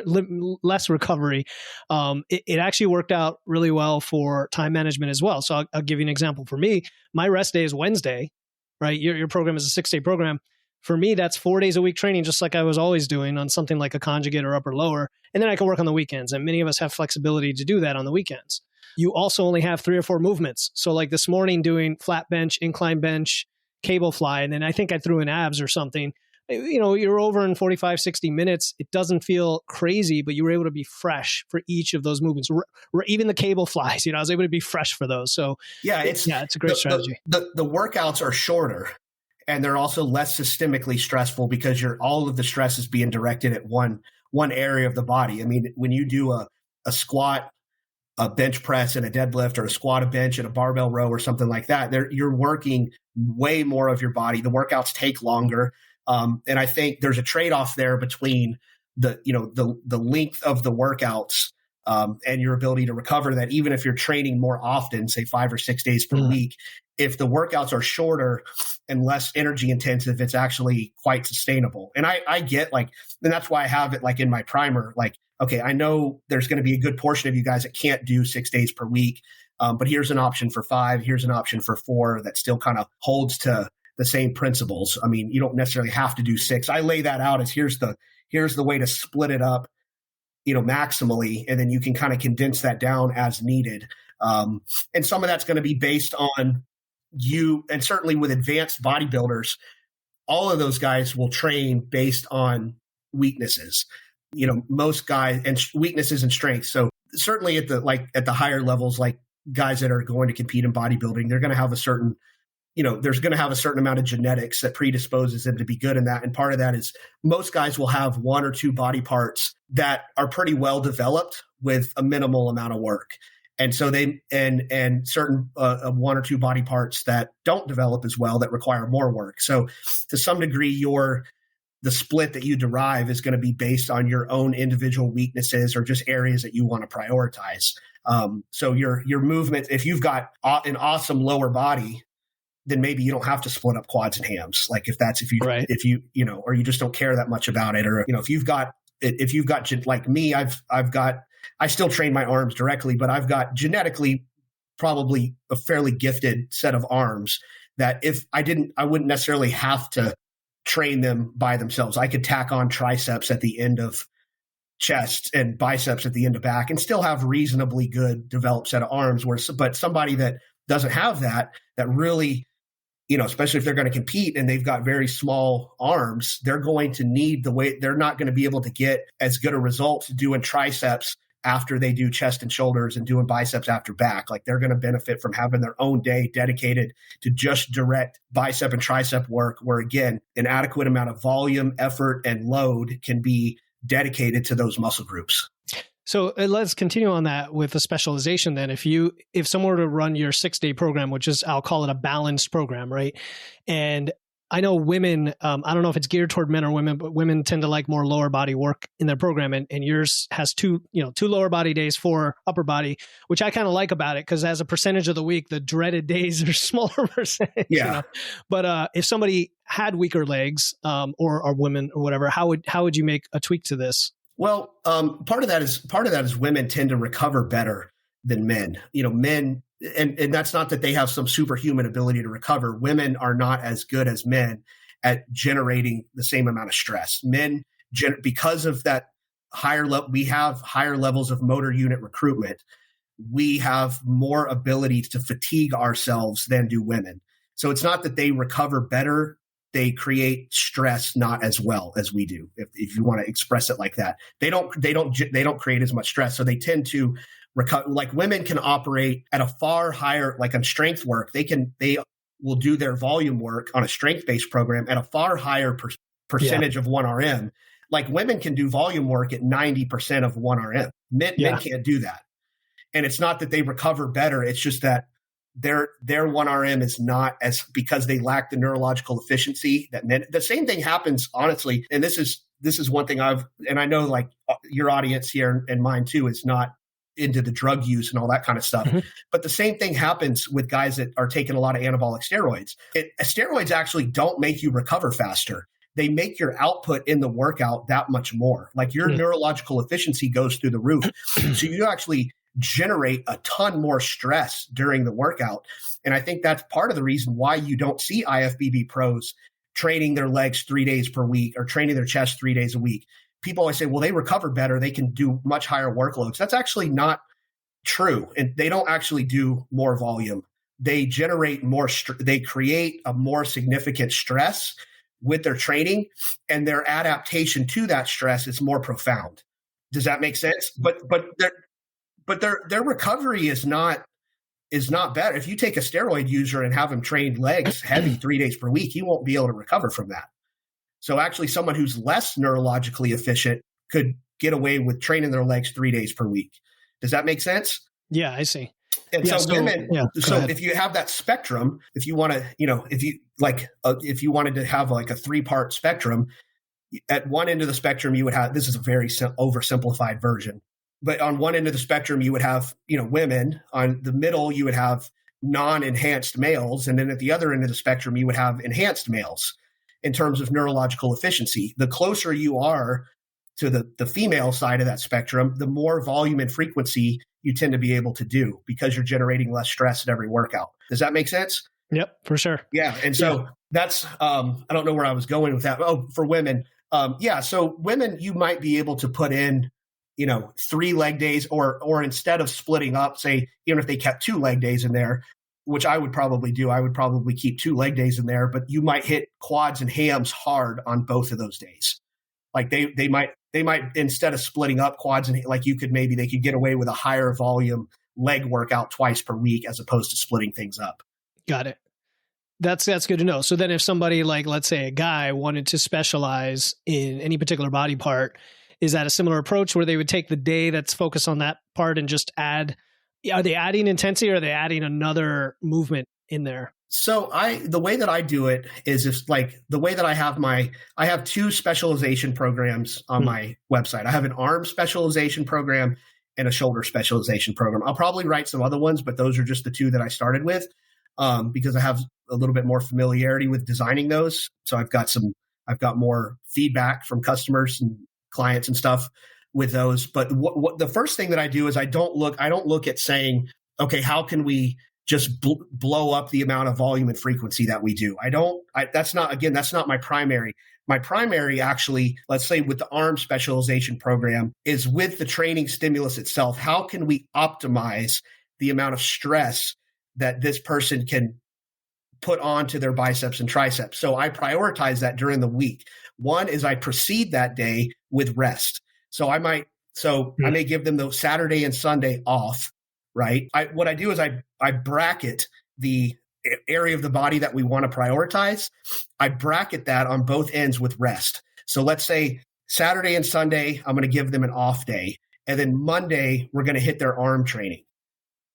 less recovery. It actually worked out really well for time management as well. So I'll give you an example. For me, my rest day is Wednesday, right? Your program is a 6-day program. For me, that's 4 days a week training, just like I was always doing on something like a conjugate or upper lower. And then I can work on the weekends. And many of us have flexibility to do that on the weekends. you also only have 3 or 4 movements. So like this morning doing flat bench, incline bench, cable fly, and then I think I threw in abs or something. You're over in 45, 60 minutes. It doesn't feel crazy, but you were able to be fresh for each of those movements. Even the cable flies, I was able to be fresh for those. So it's a great strategy. The workouts are shorter, and they're also less systemically stressful because all of the stress is being directed at one area of the body. I mean, when you do a squat, a bench press and a deadlift, or a squat, a bench and a barbell row or something like that, you're working way more of your body. The workouts take longer. And I think there's a trade-off there between the length of the workouts and your ability to recover that, even if you're training more often, say 5 or 6 days per week. If the workouts are shorter and less energy intensive, it's actually quite sustainable. And I get and that's why I have it in my primer, okay, I know there's going to be a good portion of you guys that can't do 6 days per week, but here's an option for 5, here's an option for 4 that still kind of holds to the same principles. I mean, you don't necessarily have to do 6. I lay that out as here's the way to split it up, maximally, and then you can kind of condense that down as needed. And some of that's going to be based on you, and certainly with advanced bodybuilders, all of those guys will train based on weaknesses. Most guys, and weaknesses and strengths. So certainly at the higher levels, like guys that are going to compete in bodybuilding, they're going to have a certain there's going to have a certain amount of genetics that predisposes them to be good in that. And part of that is most guys will have 1 or 2 body parts that are pretty well developed with a minimal amount of work. And so and certain 1 or 2 body parts that don't develop as well that require more work. So to some degree, the split that you derive is going to be based on your own individual weaknesses or just areas that you want to prioritize. So your movement, if you've got an awesome lower body, then maybe you don't have to split up quads and hams. Or you just don't care that much about it. Or, if you've got like me, I still train my arms directly, but I've got genetically probably a fairly gifted set of arms that if I wouldn't necessarily have to train them by themselves. I could tack on triceps at the end of chest and biceps at the end of back and still have reasonably good developed set of arms. But somebody that doesn't have that really, especially if they're going to compete and they've got very small arms, they're going to need they're not going to be able to get as good a result doing triceps after they do chest and shoulders and doing biceps after back. They're going to benefit from having their own day dedicated to just direct bicep and tricep work, where again, an adequate amount of volume, effort, and load can be dedicated to those muscle groups. So let's continue on that with the specialization then. If someone were to run your 6-day program, which is, I'll call it a balanced program, right? And I know women, I don't know if it's geared toward men or women, but women tend to like more lower body work in their program. And yours has 2 lower body days, 4 upper body, which I kind of like about it because as a percentage of the week, the dreaded days are smaller percentage. Yeah. But if somebody had weaker legs or women or whatever, how would you make a tweak to this? Well, part of that is women tend to recover better than men. Men, and that's not that they have some superhuman ability to recover. Women are not as good as men at generating the same amount of stress. Men, because of that we have higher levels of motor unit recruitment. We have more ability to fatigue ourselves than do women. So it's not that they recover better. They create stress not as well as we do. If you want to express it like that, they don't create as much stress. So they tend to recover. Like women can operate at a far higher, like on strength work, they will do their volume work on a strength-based program at a far higher percentage of 1RM. Like women can do volume work at 90% of 1RM. Men can't do that. And it's not that they recover better. It's just that their 1RM is not as, because they lack the neurological efficiency that men. The same thing happens, honestly. And this is one thing and I know like your audience here and mine too is not into the drug use and all that kind of stuff. Mm-hmm. But the same thing happens with guys that are taking a lot of anabolic steroids. Steroids actually don't make you recover faster. They make your output in the workout that much more. Like your neurological efficiency goes through the roof. So you actually generate a ton more stress during the workout. And I think that's part of the reason why you don't see IFBB pros training their legs 3 days per week or training their chest 3 days a week. People always say, well, they recover better. They can do much higher workloads. That's actually not true. And they don't actually do more volume. They generate more, they create a more significant stress with their training, and their adaptation to that stress is more profound. Does that make sense? But their recovery is not better. If you take a steroid user and have him train legs heavy 3 days per week, he won't be able to recover from that. So actually someone who's less neurologically efficient could get away with training their legs 3 days per week. Does that make sense? Yeah, I see. And yeah, so women, if you have that spectrum, if you want to, if you wanted to have like a 3-part spectrum, at one end of the spectrum, you would have, this is a very oversimplified version, but on one end of the spectrum, you would have, women. On the middle, you would have non-enhanced males. And then at the other end of the spectrum, you would have enhanced males in terms of neurological efficiency. The closer you are to the female side of that spectrum, the more volume and frequency you tend to be able to do because you're generating less stress at every workout. Does that make sense? Yep, for sure. Yeah. And so that's, I don't know where I was going with that. Oh, for women. So women, you might be able to put in, 3 leg days or instead of splitting up, say, even if they kept 2 leg days in there, which I would probably do, I would probably keep 2 leg days in there, but you might hit quads and hams hard on both of those days. Like they might, instead of splitting up quads and they could get away with a higher volume leg workout twice per week as opposed to splitting things up. Got it. That's good to know. So then if somebody like, let's say a guy wanted to specialize in any particular body part, is that a similar approach where they would take the day that's focused on that part and just are they adding intensity or are they adding another movement in there? So the way that I do it is the way that I have 2 specialization programs on my website. I have an arm specialization program and a shoulder specialization program. I'll probably write some other ones, but those are just the 2 that I started with because I have a little bit more familiarity with designing those. So I've got more feedback from customers and clients and stuff with those. But what the first thing that I do is I don't look at saying, okay, how can we just blow up the amount of volume and frequency that we do. That's not my primary. My primary actually, let's say with the arm specialization program, is with the training stimulus itself. How can we optimize the amount of stress that this person can put onto their biceps and triceps? So I prioritize that during the week. One is I precede that day with rest. So I may give them the Saturday and Sunday off. Right. What I do is I bracket the area of the body that we want to prioritize. I bracket that on both ends with rest. So let's say Saturday and Sunday, I'm going to give them an off day. And then Monday, we're going to hit their arm training.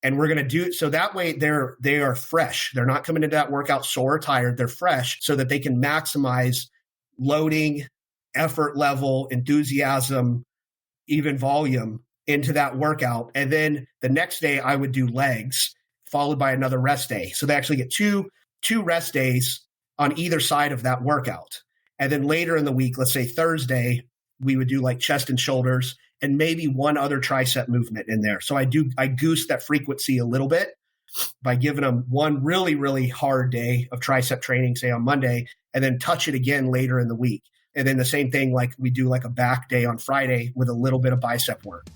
And we're going to do it so that way they are fresh. They're not coming into that workout sore or tired. They're fresh so that they can maximize loading, effort level, enthusiasm, even volume into that workout. And then the next day I would do legs followed by another rest day. So they actually get two rest days on either side of that workout. And then later in the week, let's say Thursday, we would do like chest and shoulders and maybe one other tricep movement in there. So I goose that frequency a little bit by giving them one really, really hard day of tricep training, say on Monday, and then touch it again later in the week. And then the same thing, like we do like a back day on Friday with a little bit of bicep work.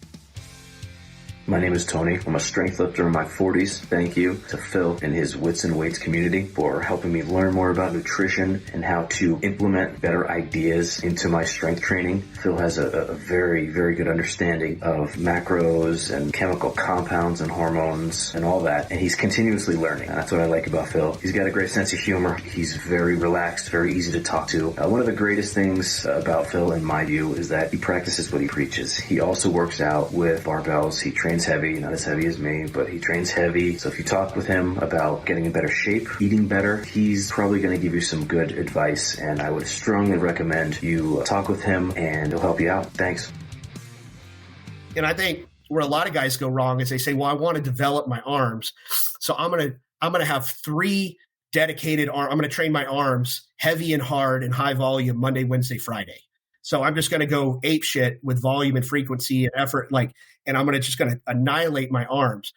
My name is Tony. I'm a strength lifter in my 40s. Thank you to Phil and his Wits and Weights community for helping me learn more about nutrition and how to implement better ideas into my strength training. Phil has a very, very good understanding of macros and chemical compounds and hormones and all that. And he's continuously learning. And that's what I like about Phil. He's got a great sense of humor. He's very relaxed, very easy to talk to. One of the greatest things about Phil, in my view, is that he practices what he preaches. He also works out with barbells. He trains heavy, not as heavy as me, but he trains heavy. So if you talk with him about getting in better shape, eating better, he's probably going to give you some good advice. And I would strongly recommend you talk with him and he'll help you out. Thanks. And I think where a lot of guys go wrong is they say, well, I want to develop my arms. So I'm going to have 3 dedicated arms. I'm going to train my arms heavy and hard and high volume Monday, Wednesday, Friday. So I'm just going to go ape shit with volume and frequency and effort, and I'm just going to annihilate my arms.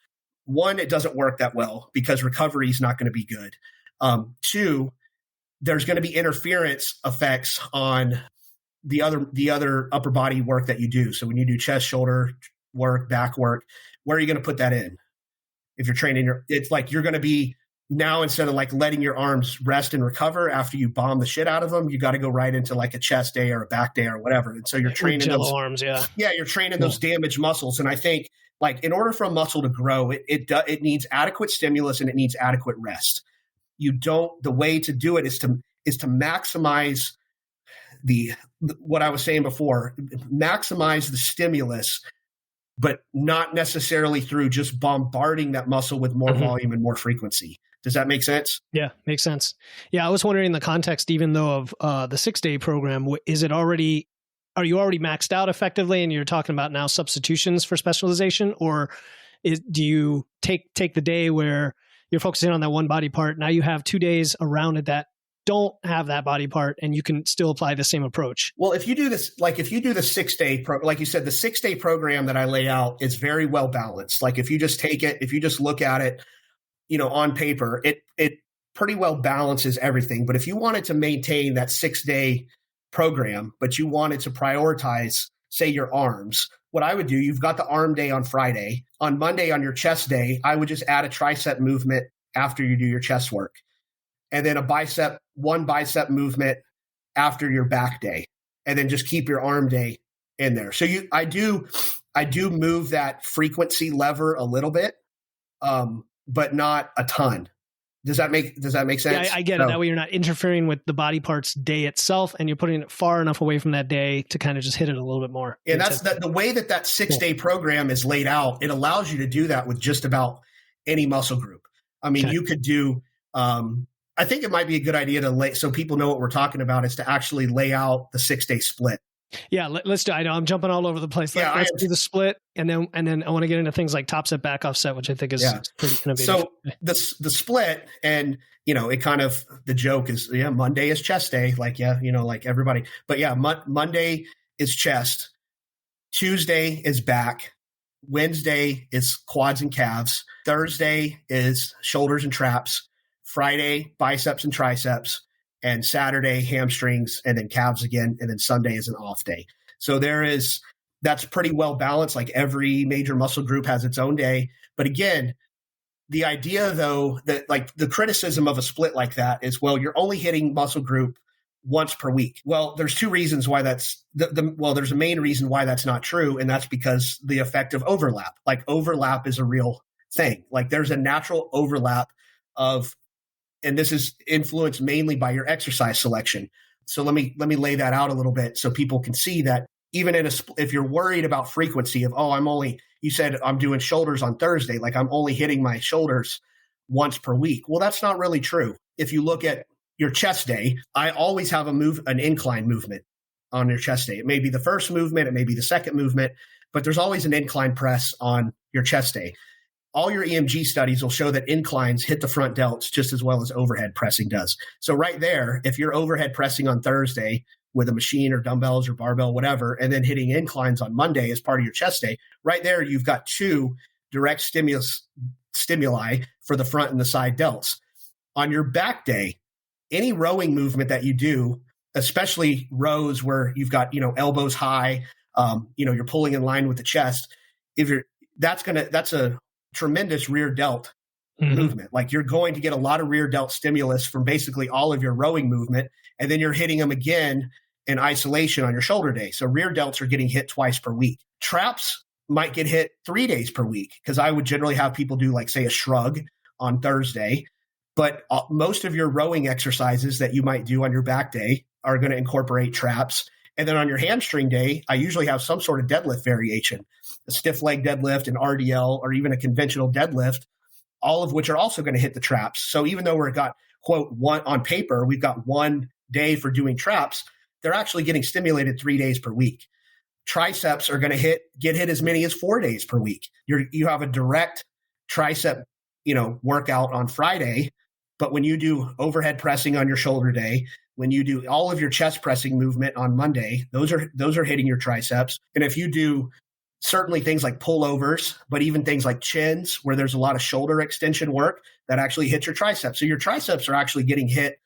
1, it doesn't work that well because recovery is not going to be good. 2, there's going to be interference effects on the other upper body work that you do. So when you do chest, shoulder, work, back work, where are you going to put that in? If you're training it's like you're going to be now, instead of like letting your arms rest and recover after you bomb the shit out of them, you got to go right into like a chest day or a back day or whatever. And so you're training those arms. Yeah. You're training those damaged muscles. And I think like in order for a muscle to grow, it needs adequate stimulus and it needs adequate rest. The way to do it is to maximize what I was saying before, maximize the stimulus, but not necessarily through just bombarding that muscle with more volume and more frequency. Does that make sense? Yeah, makes sense. Yeah, I was wondering in the context, even though of the 6-day program, are you already maxed out effectively and you're talking about now substitutions for specialization? Or do you take the day where you're focusing on that one body part, now you have 2 days around it that don't have that body part and you can still apply the same approach? Well, if you do the 6-day like you said, the 6-day program that I lay out is very well balanced. Like if you just take it, if you just look at it, on paper, it pretty well balances everything. But if you wanted to maintain that 6-day program, but you wanted to prioritize, say, your arms, what I would do, you've got the arm day on Friday. On Monday, on your chest day, I would just add a tricep movement after you do your chest work. And then one bicep movement after your back day. And then just keep your arm day in there. So I do move that frequency lever a little bit, but not a ton. Does that make sense? Yeah, I get it. That way you're not interfering with the body part's day itself and you're putting it far enough away from that day to kind of just hit it a little bit more. And that's the way that 6-day program is laid out. It allows you to do that with just about any muscle group. I mean, you could do, I think it might be a good idea to so people know what we're talking about, is to actually lay out the 6-day split. Yeah, let's do. I know I'm jumping all over the place. Let's do the split, and then I want to get into things like top set, back off set, which I think is pretty innovative. So the split, and it kind of, the joke is, Monday is chest day, like like everybody. But Monday is chest, Tuesday is back, Wednesday is quads and calves, Thursday is shoulders and traps, Friday biceps and triceps, and Saturday hamstrings, and then calves again, and then Sunday is an off day. So that's pretty well balanced. Like every major muscle group has its own day. But again, the idea though, that like the criticism of a split like that is, well, you're only hitting muscle group once per week. Well, there's two reasons why that's there's a main reason why that's not true. And that's because the effect of overlap. Like overlap is a real thing. Like there's a natural overlap of, and this is influenced mainly by your exercise selection. So let me lay that out a little bit so people can see that even if you're worried about frequency of, you said I'm doing shoulders on Thursday, like I'm only hitting my shoulders once per week. Well, that's not really true. If you look at your chest day, I always have an incline movement on your chest day. It may be the first movement, it may be the second movement, but there's always an incline press on your chest day. All your EMG studies will show that inclines hit the front delts just as well as overhead pressing does. So right there, if you're overhead pressing on Thursday with a machine or dumbbells or barbell, whatever, and then hitting inclines on Monday as part of your chest day, right there, you've got two direct stimuli for the front and the side delts. On your back day, any rowing movement that you do, especially rows where you've got, elbows high, you're pulling in line with the chest, that's a tremendous rear delt movement. Like you're going to get a lot of rear delt stimulus from basically all of your rowing movement. And then you're hitting them again in isolation on your shoulder day. So rear delts are getting hit twice per week. Traps might get hit 3 days per week, because I would generally have people do like, say, a shrug on Thursday. But most of your rowing exercises that you might do on your back day are going to incorporate traps. And then on your hamstring day, I usually have some sort of deadlift variation, a stiff leg deadlift, an RDL, or even a conventional deadlift, all of which are also going to hit the traps. So even though we've got, quote, one on paper, we've got 1 day for doing traps, they're actually getting stimulated 3 days per week. Triceps are going to get hit as many as 4 days per week. You have a direct tricep, workout on Friday, but when you do overhead pressing on your shoulder day, when you do all of your chest pressing movement on Monday, those are hitting your triceps. And if you do certainly things like pullovers, but even things like chins, where there's a lot of shoulder extension work, that actually hits your triceps. So your triceps are actually getting hit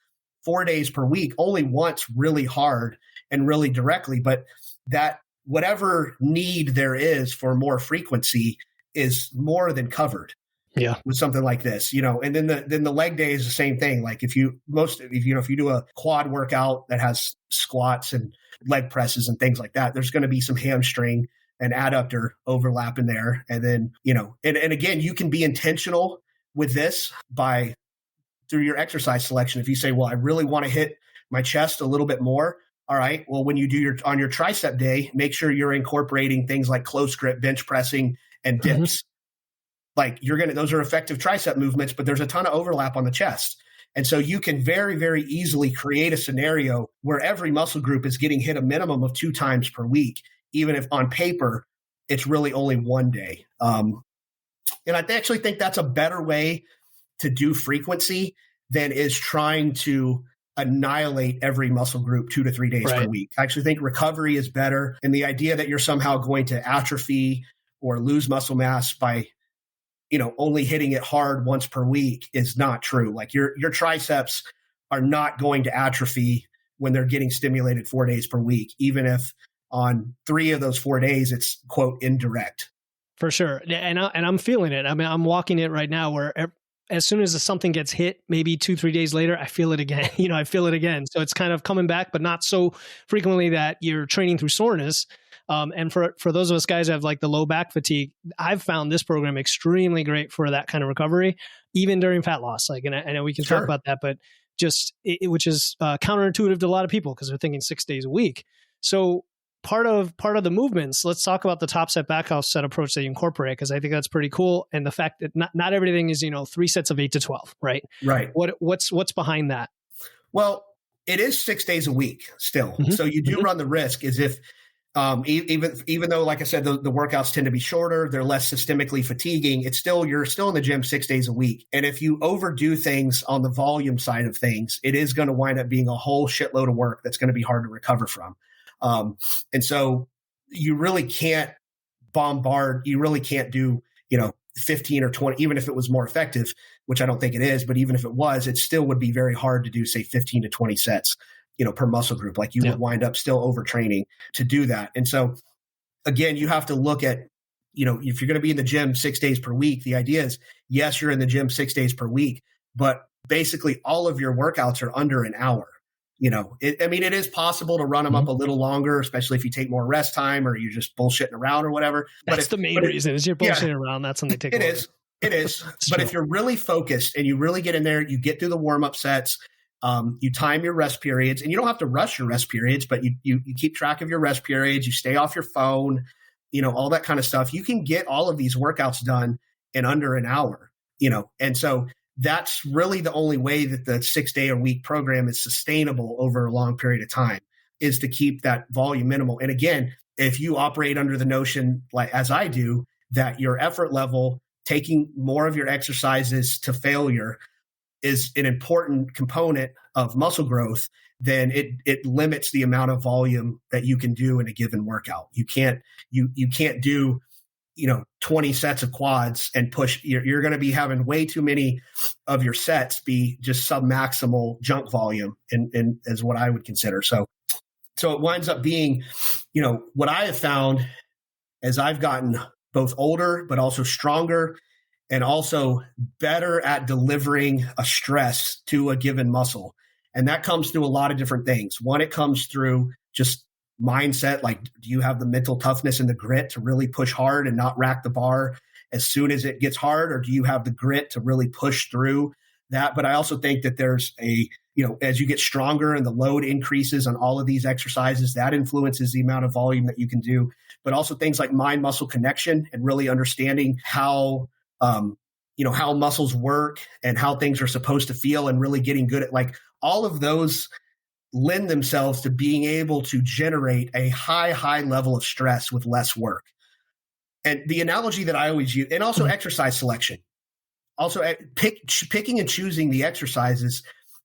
4 days per week, only once really hard and really directly. But that whatever need there is for more frequency is more than covered. Yeah. With something like this, and then the leg day is the same thing. Like if you do a quad workout that has squats and leg presses and things like that, there's going to be some hamstring and adductor overlap in there. And then, and again, you can be intentional with this through your exercise selection. If you say, well, I really want to hit my chest a little bit more. All right. Well, when you do on your tricep day, make sure you're incorporating things like close grip, bench pressing, and dips. Like those are effective tricep movements, but there's a ton of overlap on the chest. And so you can very, very easily create a scenario where every muscle group is getting hit a minimum of 2 times per week, even if on paper, it's really only one day. And I actually think that's a better way to do frequency than is trying to annihilate every muscle group 2 to 3 days per week. I actually think recovery is better. And the idea that you're somehow going to atrophy or lose muscle mass by only hitting it hard once per week is not true. Like your triceps are not going to atrophy when they're getting stimulated 4 days per week, even if on 3 of those 4 days it's quote indirect. For sure. And I'm feeling it. I mean, I'm walking it right now where as soon as something gets hit, maybe 2-3 days later, I feel it again. I feel it again. So it's kind of coming back, but not so frequently that you're training through soreness. And for those of us guys who have like the low back fatigue, I've found this program extremely great for that kind of recovery, even during fat loss. Like, and I know we can talk about that, but just which is counterintuitive to a lot of people because they're thinking 6 days a week. So part of the movements, let's talk about the top set, back off set approach that you incorporate, because I think that's pretty cool. And the fact that not everything is 3 sets of 8 to 12, right? Right. What's behind that? Well, it is 6 days a week still. So you do run the risk as if even though, like I said, the workouts tend to be shorter, they're less systemically fatiguing. You're still in the gym 6 days a week. And if you overdo things on the volume side of things, it is going to wind up being a whole shitload of work that's going to be hard to recover from. And so you really can't you really can't do, 15 or 20, even if it was more effective, which I don't think it is, but even if it was, it still would be very hard to do, say, 15 to 20 sets, per muscle group. Like you would wind up still overtraining to do that. And so again, you have to look at, if you're going to be in the gym 6 days per week, the idea is, yes, you're in the gym 6 days per week, but basically all of your workouts are under an hour. It is possible to run them up a little longer, especially if you take more rest time or you're just bullshitting around or whatever. That's the main reason is you're bullshitting around. That's when they take it. It is. But if you're really focused and you really get in there, you get through the warm-up sets, you time your rest periods, and you don't have to rush your rest periods, but you keep track of your rest periods, you stay off your phone, all that kind of stuff. You can get all of these workouts done in under an hour, and so that's really the only way that the 6 day a week program is sustainable over a long period of time, is to keep that volume minimal. And again, if you operate under the notion, like as I do, that your effort level, taking more of your exercises to failure, is an important component of muscle growth, then it limits the amount of volume that you can do in a given workout. You can't do 20 sets of quads and push. You're going to be having way too many of your sets be just submaximal junk volume, and as what I would consider. So it winds up being, what I have found as I've gotten both older, but also stronger, and also better at delivering a stress to a given muscle. And that comes through a lot of different things. One, it comes through just mindset. Like, do you have the mental toughness and the grit to really push hard and not rack the bar as soon as it gets hard? Or do you have the grit to really push through that? But I also think that there's as you get stronger and the load increases on all of these exercises, that influences the amount of volume that you can do. But also things like mind-muscle connection and really understanding how muscles work and how things are supposed to feel, and really getting good at, like, all of those lend themselves to being able to generate a high level of stress with less work. And the analogy that I always use, and also exercise selection, also picking and choosing the exercises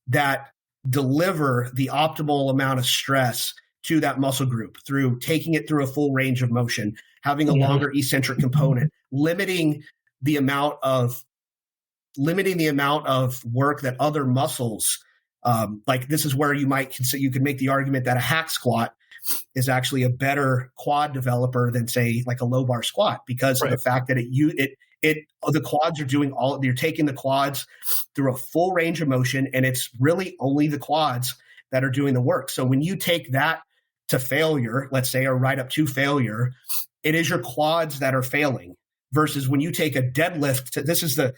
that deliver the optimal amount of stress to that muscle group through taking it through a full range of motion, having a longer eccentric component, limiting the amount of work that other muscles, like this is where you could make the argument that a hack squat is actually a better quad developer than, say, like a low bar squat, because of the fact that the quads are doing you're taking the quads through a full range of motion, and it's really only the quads that are doing the work. So when you take that to failure, let's say, or right up to failure, it is your quads that are failing. Versus when you take a deadlift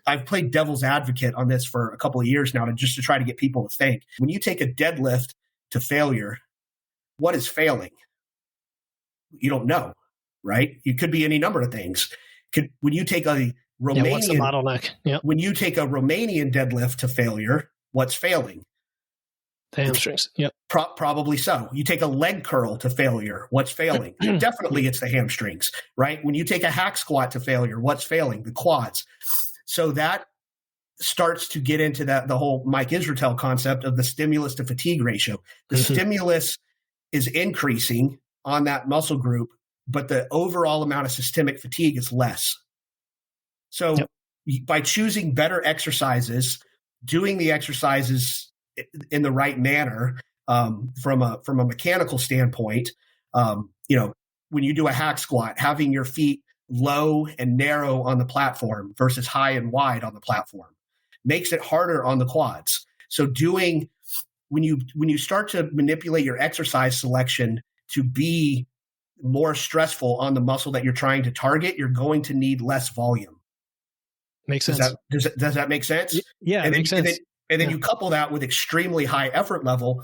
I've played devil's advocate on this for a couple of years now to try to get people to think. When you take a deadlift to failure, what is failing? You don't know, right? It could be any number of things. When you take a Romanian, what's the bottleneck? Yep. When you take a Romanian deadlift to failure, what's failing? The hamstrings. Yep. Probably so. You take a leg curl to failure, what's failing? Definitely it's the hamstrings, right? When you take a hack squat to failure, what's failing? The quads. So that starts to get into the whole Mike Israetel concept of the stimulus to fatigue ratio. The stimulus is increasing on that muscle group, but the overall amount of systemic fatigue is less. So by choosing better exercises, doing the exercises in the right manner, from a mechanical standpoint, when you do a hack squat, having your feet low and narrow on the platform versus high and wide on the platform makes it harder on the quads. So when you start to manipulate your exercise selection to be more stressful on the muscle that you're trying to target, you're going to need less volume. Makes sense. Does that make sense? Yeah, it makes sense. And then you couple that with extremely high effort level,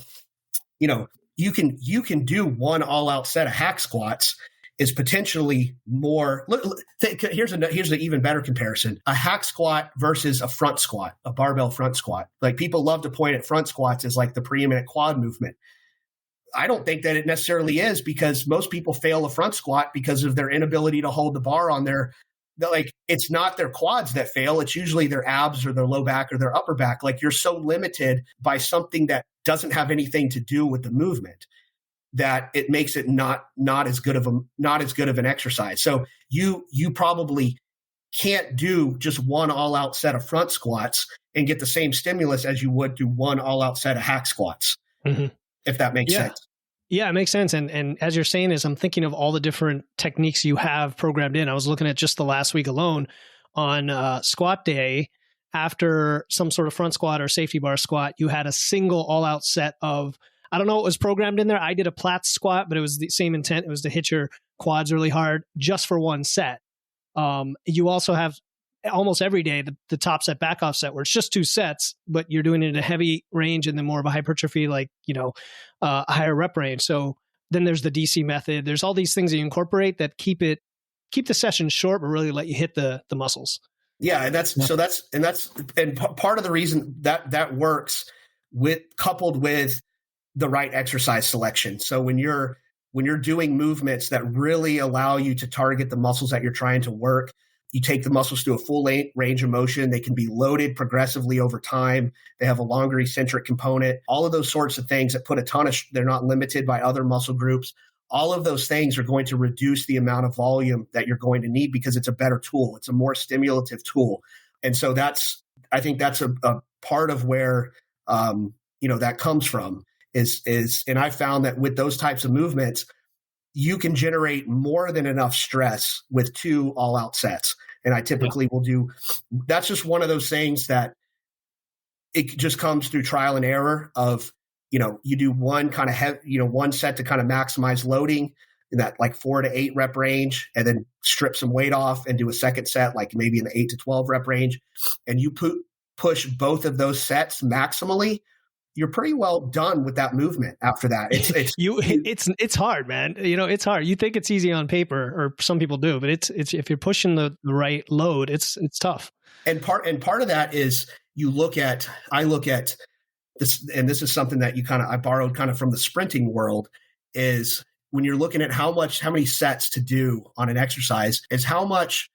you can do one all-out set of hack squats is potentially more. Here's an even better comparison: a hack squat versus a front squat, a barbell front squat. Like, people love to point at front squats as like the preeminent quad movement. I don't think that it necessarily is, because most people fail a front squat because of their inability to hold the bar on their. Like, it's not their quads that fail. It's usually their abs or their low back or their upper back. Like, you're so limited by something that doesn't have anything to do with the movement that it makes it not as good of an exercise. So you probably can't do just one all out set of front squats and get the same stimulus as you would do one all out set of hack squats. If that makes sense. Yeah, it makes sense. And as you're saying this, I'm thinking of all the different techniques you have programmed in. I was looking at just the last week alone on squat day. After some sort of front squat or safety bar squat, you had a single all-out set of, I don't know what was programmed in there. I did a Platz squat, but it was the same intent. It was to hit your quads really hard just for one set. You also have almost every day the top set, backoff-set, where it's just 2 sets, but you're doing it in a heavy range and then more of a hypertrophy, like, a higher rep range. So then there's the DC method. There's all these things that you incorporate that keep the session short, but really let you hit the muscles. Yeah. And that's part of the reason that works coupled with the right exercise selection. So when you're doing movements that really allow you to target the muscles that you're trying to work, you take the muscles through a full range of motion. They can be loaded progressively over time. They have a longer eccentric component, all of those sorts of things that put they're not limited by other muscle groups. All of those things are going to reduce the amount of volume that you're going to need, because it's a better tool. It's a more stimulative tool. And so I think that's a part of where, that comes from is, and I found that with those types of movements, you can generate more than enough stress with 2 all-out sets. And I typically will do, that's just one of those things that it just comes through trial and error of, you do one kind of one set to kind of maximize loading in that like 4 to 8 rep range, and then strip some weight off and do a second set, like maybe in the 8 to 12 rep range. And you push both of those sets maximally, you're pretty well done with that movement after that. It's hard, man. It's hard. You think it's easy on paper, or some people do, but it's if you're pushing the right load, it's tough. And part of that is I look at this, and this is something that I borrowed kind of from the sprinting world, is when you're looking at how many sets to do on an exercise, is how much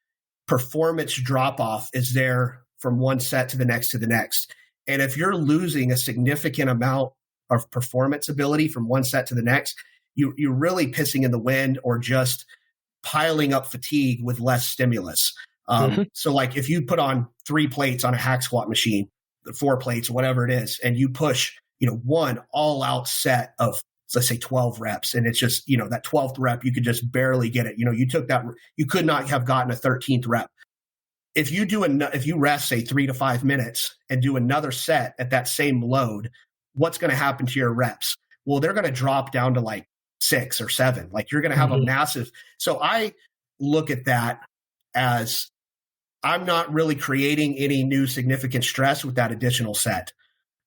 performance drop off is there from one set to the next. And if you're losing a significant amount of performance ability from one set to the next, you're really pissing in the wind, or just piling up fatigue with less stimulus. So like if you put on 3 plates on a hack squat machine, 4 plates or whatever it is, and you push, one all out set of let's say 12 reps. And it's just, that 12th rep, you could just barely get it. You could not have gotten a 13th rep. If you rest, say 3 to 5 minutes and do another set at that same load, what's going to happen to your reps? Well, they're going to drop down to like 6 or 7. Like you're going to have a massive. So I look at that as I'm not really creating any new significant stress with that additional set.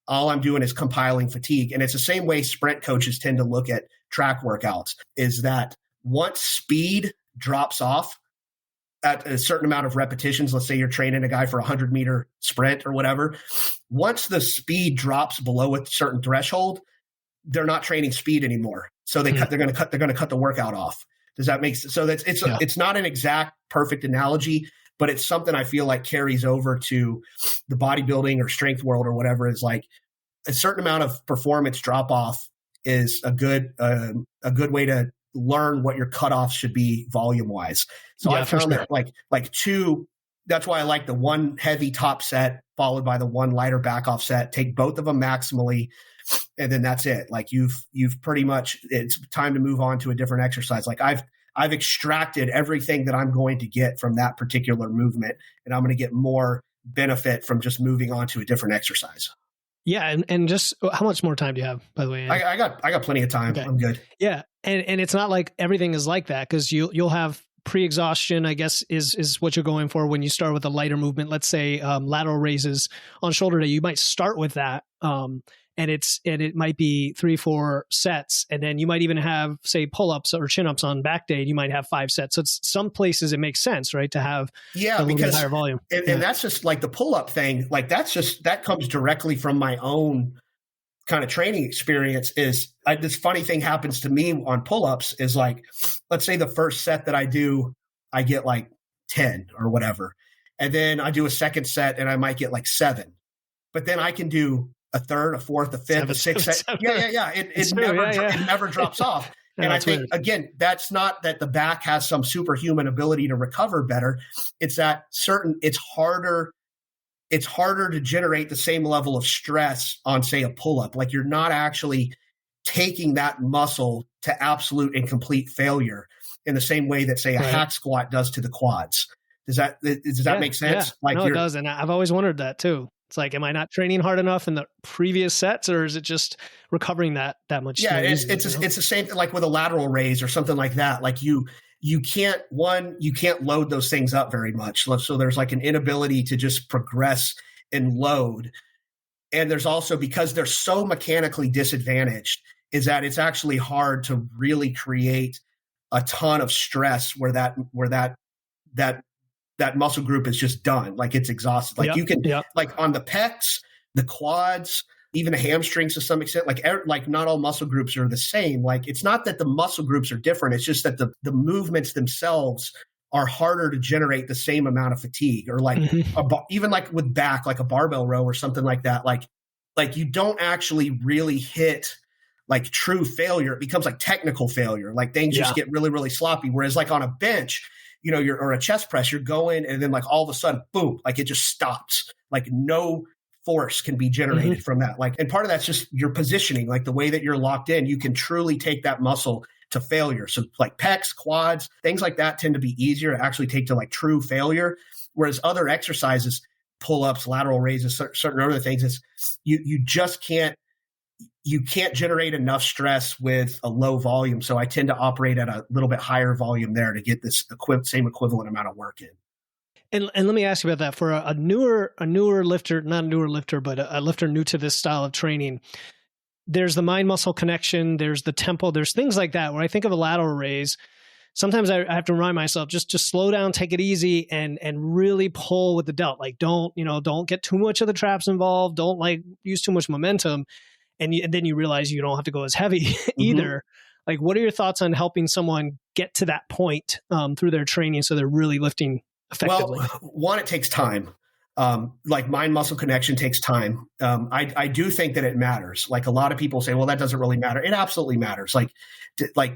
All I'm doing is compiling fatigue. And it's the same way sprint coaches tend to look at track workouts, is that once speed drops off at a certain amount of repetitions, let's say you're training a guy for a 100-meter sprint or whatever, once the speed drops below a certain threshold, they're not training speed anymore. So they're going to cut the workout off. Does that make sense? So it's not an exact perfect analogy, but it's something I feel like carries over to the bodybuilding or strength world or whatever. Is like a certain amount of performance drop off is a good way to learn what your cutoffs should be volume wise. So I found that like two, that's why I like the one heavy top set followed by the one lighter back off set. Take both of them maximally, and then that's it. Like you've pretty much, it's time to move on to a different exercise. Like I've extracted everything that I'm going to get from that particular movement, and I'm going to get more benefit from just moving on to a different exercise. Yeah. And just how much more time do you have, by the way? I got plenty of time. Okay. I'm good. Yeah. And it's not like everything is like that, because you'll have pre-exhaustion, I guess, is what you're going for when you start with a lighter movement. Let's say lateral raises on shoulder day. You might start with that. And it might be 3-4 sets. And then you might even have, say, pull-ups or chin-ups on back day. And you might have 5 sets. So it's some places it makes sense, right, to have a little bit higher volume. And that's just like the pull-up thing. Like that comes directly from my own kind of training experience. Is this funny thing happens to me on pull-ups is like, let's say the first set that I do, I get like 10 or whatever. And then I do a second set and I might get like 7. But then I can do a third, a fourth, a fifth, a sixth. Yeah. It never drops off. And I think, again, that's not that the back has some superhuman ability to recover better. It's that it's harder to generate the same level of stress on, say, a pull-up. Like you're not actually taking that muscle to absolute and complete failure in the same way that, say, a hack squat does to the quads. Does that make sense? Yeah. Like it does. And I've always wondered that too. It's like, am I not training hard enough in the previous sets, or is it just recovering that much? Yeah, it's the same like with a lateral raise or something like that. Like you can't load those things up very much. So there's like an inability to just progress and load. And there's also, because they're so mechanically disadvantaged, is that it's actually hard to really create a ton of stress where that muscle group is just done. Like it's exhausted. Like you can, like on the pecs, the quads, even the hamstrings to some extent, like not all muscle groups are the same. Like it's not that the muscle groups are different. It's just that the movements themselves are harder to generate the same amount of fatigue, or like even like with back, like a barbell row or something like that. Like you don't actually really hit like true failure. It becomes like technical failure. Like things just get really, really sloppy. Whereas like on a bench, or a chest press, you're going, and then like all of a sudden, boom, like it just stops. Like no force can be generated from that. Like, and part of that's just your positioning, like the way that you're locked in, you can truly take that muscle to failure. So like pecs, quads, things like that tend to be easier to actually take to like true failure. Whereas other exercises, pull-ups, lateral raises, certain other things, is you just can't generate enough stress with a low volume. So I tend to operate at a little bit higher volume there to get this same equivalent amount of work in. And let me ask you about that. For a newer lifter, not a newer lifter, but a lifter new to this style of training, there's the mind-muscle connection, there's the tempo, there's things like that. Where I think of a lateral raise, sometimes I have to remind myself, just slow down, take it easy, and really pull with the delt. Like don't get too much of the traps involved. Don't like use too much momentum. And then you realize you don't have to go as heavy either. Like, what are your thoughts on helping someone get to that point through their training so they're really lifting effectively? Well, one, it takes time. Like mind-muscle connection takes time. I do think that it matters. Like a lot of people say, well, that doesn't really matter. It absolutely matters. Like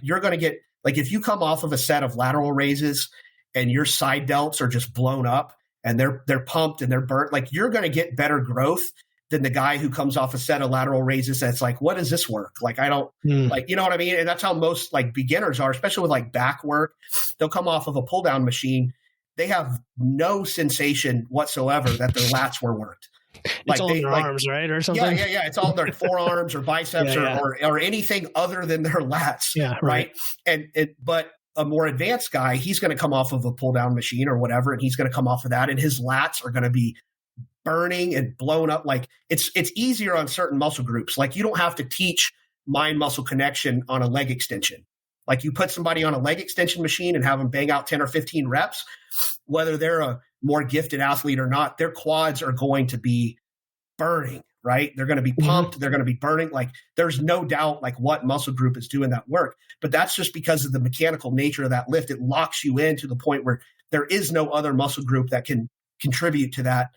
you're going to get, like if you come off of a set of lateral raises and your side delts are just blown up and they're pumped and they're burnt, like you're going to get better growth than the guy who comes off a set of lateral raises that's like, what does this work? Like, I don't like, you know what I mean? And that's how most like beginners are, especially with like back work. They'll come off of a pull down machine. They have no sensation whatsoever that their lats were worked. It's all in their arms, right? Or something? Yeah. It's all their forearms or biceps or anything other than their lats. Yeah, right. But a more advanced guy, he's going to come off of a pull down machine or whatever, and he's going to come off of that, and his lats are going to be burning and blown up. Like it's easier on certain muscle groups. Like you don't have to teach mind muscle connection on a leg extension. Like you put somebody on a leg extension machine and have them bang out 10 or 15 reps, whether they're a more gifted athlete or not, their quads are going to be burning, right? They're going to be pumped. They're going to be burning. Like there's no doubt like what muscle group is doing that work, but that's just because of the mechanical nature of that lift. It locks you in to the point where there is no other muscle group that can contribute to that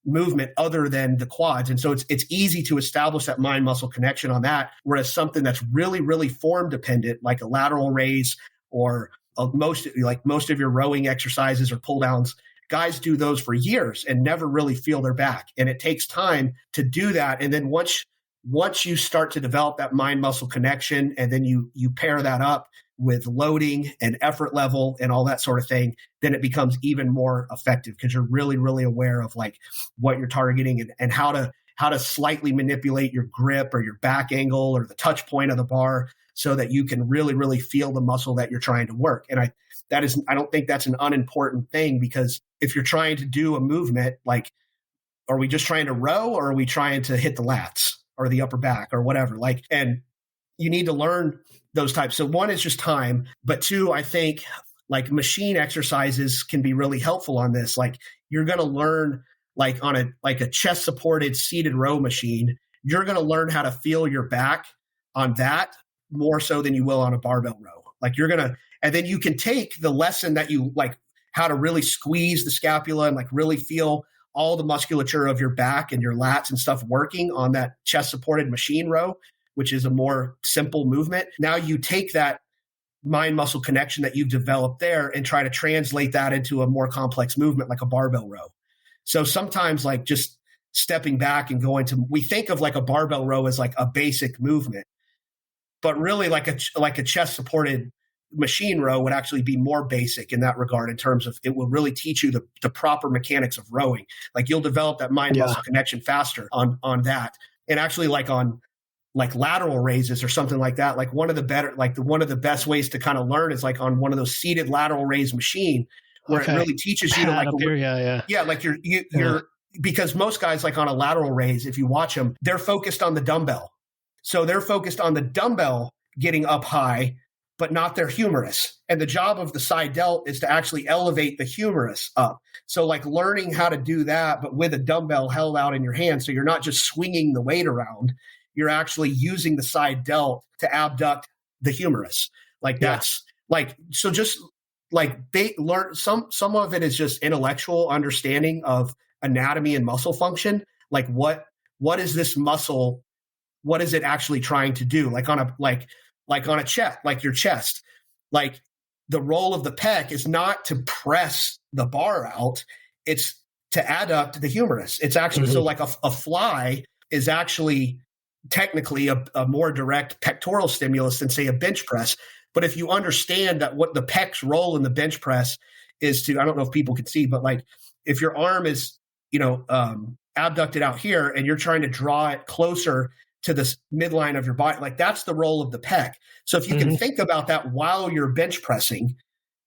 movement other than the quads. And so it's easy to establish that mind muscle connection on that. Whereas something that's really, really form dependent, like a lateral raise or most of your rowing exercises or pull downs, guys do those for years and never really feel their back. And it takes time to do that. And then once you start to develop that mind muscle connection, and then you pair that up with loading and effort level and all that sort of thing, then it becomes even more effective because you're really, really aware of like what you're targeting and how to slightly manipulate your grip or your back angle or the touch point of the bar so that you can really, really feel the muscle that you're trying to work. And I don't think that's an unimportant thing, because if you're trying to do a movement, like, are we just trying to row or are we trying to hit the lats or the upper back or whatever? Like, and you need to learn those types. So one is just time, but two, I think like machine exercises can be really helpful on this. Like you're going to learn like on a chest supported seated row machine, you're going to learn how to feel your back on that more so than you will on a barbell row. Like and then you can take the lesson that you like, how to really squeeze the scapula and like really feel all the musculature of your back and your lats and stuff working on that chest supported machine row, which is a more simple movement. Now you take that mind muscle connection that you've developed there and try to translate that into a more complex movement like a barbell row. So sometimes like just stepping back and we think of like a barbell row as like a basic movement, but really like a chest supported machine row would actually be more basic in that regard, in terms of it will really teach you the proper mechanics of rowing. Like you'll develop that mind muscle connection faster on that. And actually like on like lateral raises or something like that, like one of the best ways to kind of learn is like on one of those seated lateral raise machine where it really teaches you to like, like you're because most guys like on a lateral raise, if you watch them, they're focused on the dumbbell. So they're focused on the dumbbell getting up high, but not their humerus. And the job of the side delt is to actually elevate the humerus up. So like learning how to do that, but with a dumbbell held out in your hand. So you're not just swinging the weight around, you're actually using the side delt to abduct the humerus. Like that's like, so just like they learn some of it is just intellectual understanding of anatomy and muscle function. Like what is this muscle? What is it actually trying to do? Like on a chest, like your chest, like the role of the pec is not to press the bar out. It's to adduct the humerus. It's actually, so like a fly is actually technically a more direct pectoral stimulus than say a bench press. But if you understand that what the pec's role in the bench press is to, I don't know if people can see, but like if your arm is, abducted out here and you're trying to draw it closer to the midline of your body, like that's the role of the pec. So if you can think about that while you're bench pressing,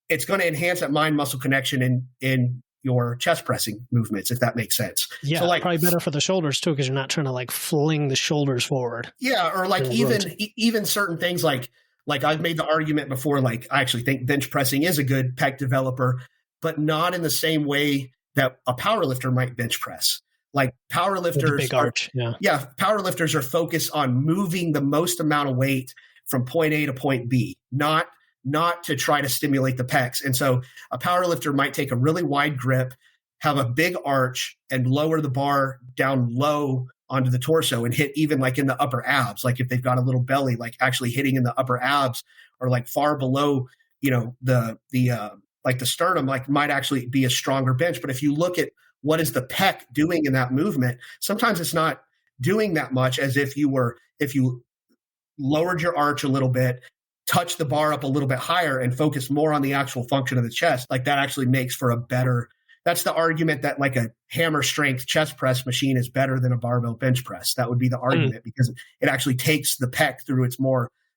it's going to enhance that mind muscle connection in your chest pressing movements, if that makes sense. Yeah, so like, probably better for the shoulders too, because you're not trying to like fling the shoulders forward. Yeah, or like even certain things like I've made the argument before, like I actually think bench pressing is a good pec developer, but not in the same way that a powerlifter might bench press. Like powerlifters powerlifters are focused on moving the most amount of weight from point A to point B, not to try to stimulate the pecs. And so a powerlifter might take a really wide grip, have a big arch, and lower the bar down low onto the torso and hit even like in the upper abs. Like if they've got a little belly, like actually hitting in the upper abs or like far below, the sternum, like might actually be a stronger bench. But if you look at what is the pec doing in that movement, sometimes it's not doing that much as if you lowered your arch a little bit, touch the bar up a little bit higher and focus more on the actual function of the chest. Like that actually makes for a better, that's the argument that like a hammer strength chest press machine is better than a barbell bench press. That would be the argument because it actually takes the pec through its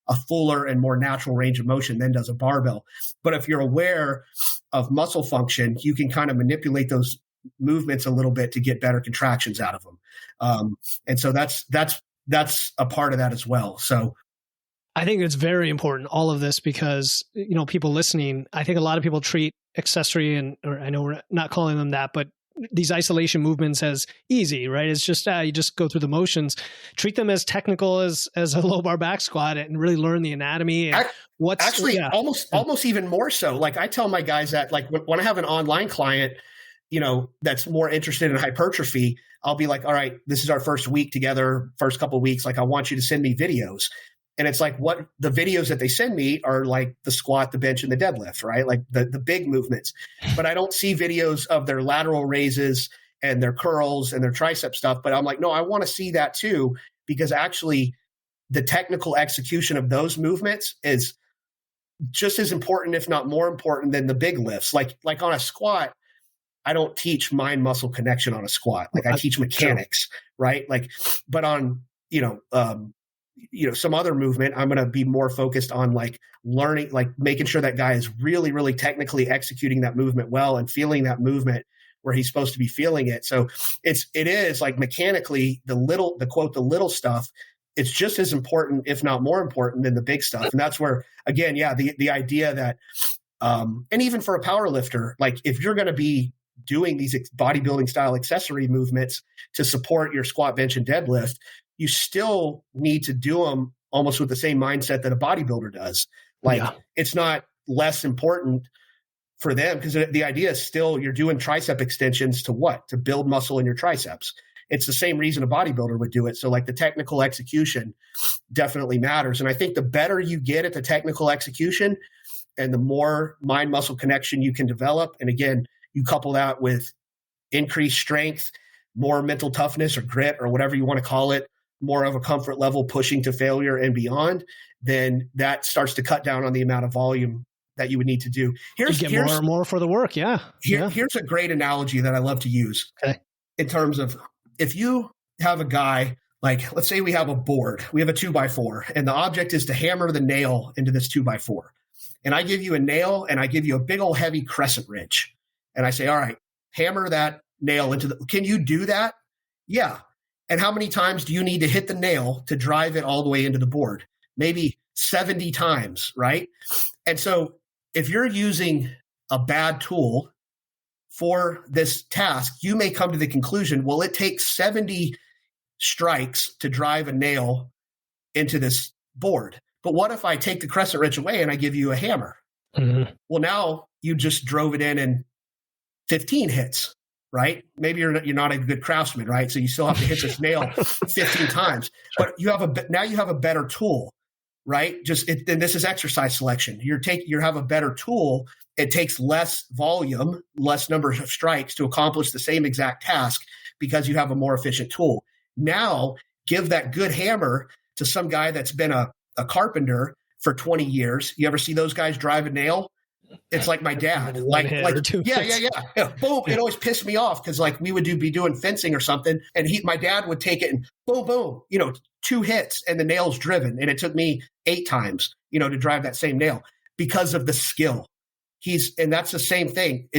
a fuller and more natural range of motion than does a barbell. But if you're aware of muscle function, you can kind of manipulate those movements a little bit to get better contractions out of them. And so that's a part of that as well. So I think it's very important, all of this, because, people listening, I think a lot of people treat accessory or I know we're not calling them that, but these isolation movements as easy, right? It's just, you just go through the motions, treat them as technical as a low bar back squat and really learn the anatomy. And almost even more so. Like I tell my guys that like when I have an online client, that's more interested in hypertrophy, I'll be like, all right, this is our first week together, first couple of weeks. Like I want you to send me videos. And it's like what the videos that they send me are like the squat, the bench, and the deadlift, right? Like the big movements. But I don't see videos of their lateral raises and their curls and their tricep stuff. But I'm like, no, I want to see that too, because actually the technical execution of those movements is just as important, if not more important than the big lifts. Like on a squat, I don't teach mind muscle connection on a squat. Like I teach mechanics, right? Like, but on, some other movement, I'm going to be more focused on like learning, like making sure that guy is really, really technically executing that movement well and feeling that movement where he's supposed to be feeling it. So it is like mechanically the little stuff, it's just as important, if not more important than the big stuff. And that's where, again, the idea that, and even for a power lifter, like if you're going to be doing these bodybuilding style accessory movements to support your squat, bench, and deadlift, you still need to do them almost with the same mindset that a bodybuilder does. Like it's not less important for them because the idea is still you're doing tricep extensions to build muscle in your triceps. It's the same reason a bodybuilder would do it. So like the technical execution definitely matters. And I think the better you get at the technical execution and the more mind muscle connection you can develop. And again, you couple that with increased strength, more mental toughness or grit or whatever you want to call it, more of a comfort level pushing to failure and beyond, then that starts to cut down on the amount of volume that you would need to do. Here's more and more for the work. Here's a great analogy that I love to use in terms of if you have a guy, like let's say we have a board, we have a 2x4 and the object is to hammer the nail into this 2x4. And I give you a nail and I give you a big old heavy crescent wrench. And I say, all right, hammer that nail can you do that? Yeah. And how many times do you need to hit the nail to drive it all the way into the board? Maybe 70 times, right? And so if you're using a bad tool for this task, you may come to the conclusion, well, it takes 70 strikes to drive a nail into this board. But what if I take the crescent wrench away and I give you a hammer? Mm-hmm. Well, now you just drove it in 15 hits. Right? Maybe you're not a good craftsman, right? So you still have to hit this nail 15 times, but you have a better tool, right? And this is exercise selection. You have a better tool. It takes less volume, less numbers of strikes to accomplish the same exact task because you have a more efficient tool. Now give that good hammer to some guy that's been a carpenter for 20 years. You ever see those guys drive a nail? It's like my dad, Boom. It always pissed me off because like we would be doing fencing or something and my dad would take it and boom, 2 hits and the nail's driven. And it took me 8 times, to drive that same nail because of the skill. And that's the same thing.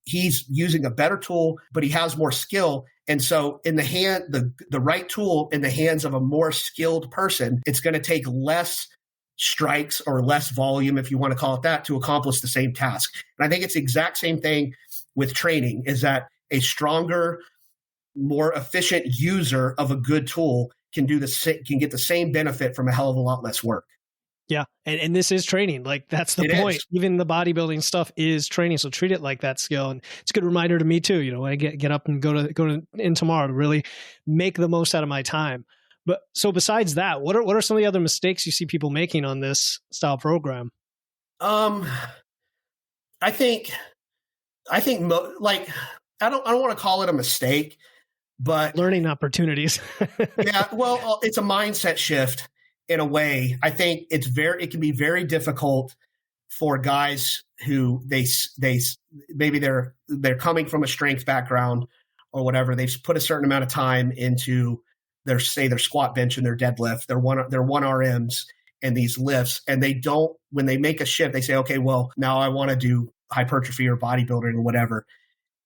He's using a better tool, but he has more skill. And so in the right tool in the hands of a more skilled person, it's going to take less strikes or less volume, if you want to call it that, to accomplish the same task. And I think it's the exact same thing with training, is that a stronger, more efficient user of a good tool can get the same benefit from a hell of a lot less work. Yeah. And this is training. Like that's the point. Even the bodybuilding stuff is training. So treat it like that skill. And it's a good reminder to me too, when I get up and go in tomorrow to really make the most out of my time. But so besides that, what are some of the other mistakes you see people making on this style program? I think like I don't want to call it a mistake, but learning opportunities. yeah, well, it's a mindset shift in a way. I think it can be very difficult for guys who maybe they're coming from a strength background or whatever. They've put a certain amount of time into their squat, bench, and their deadlift, their one RMs and these lifts, and when they make a shift, they say, okay, well, now I want to do hypertrophy or bodybuilding or whatever.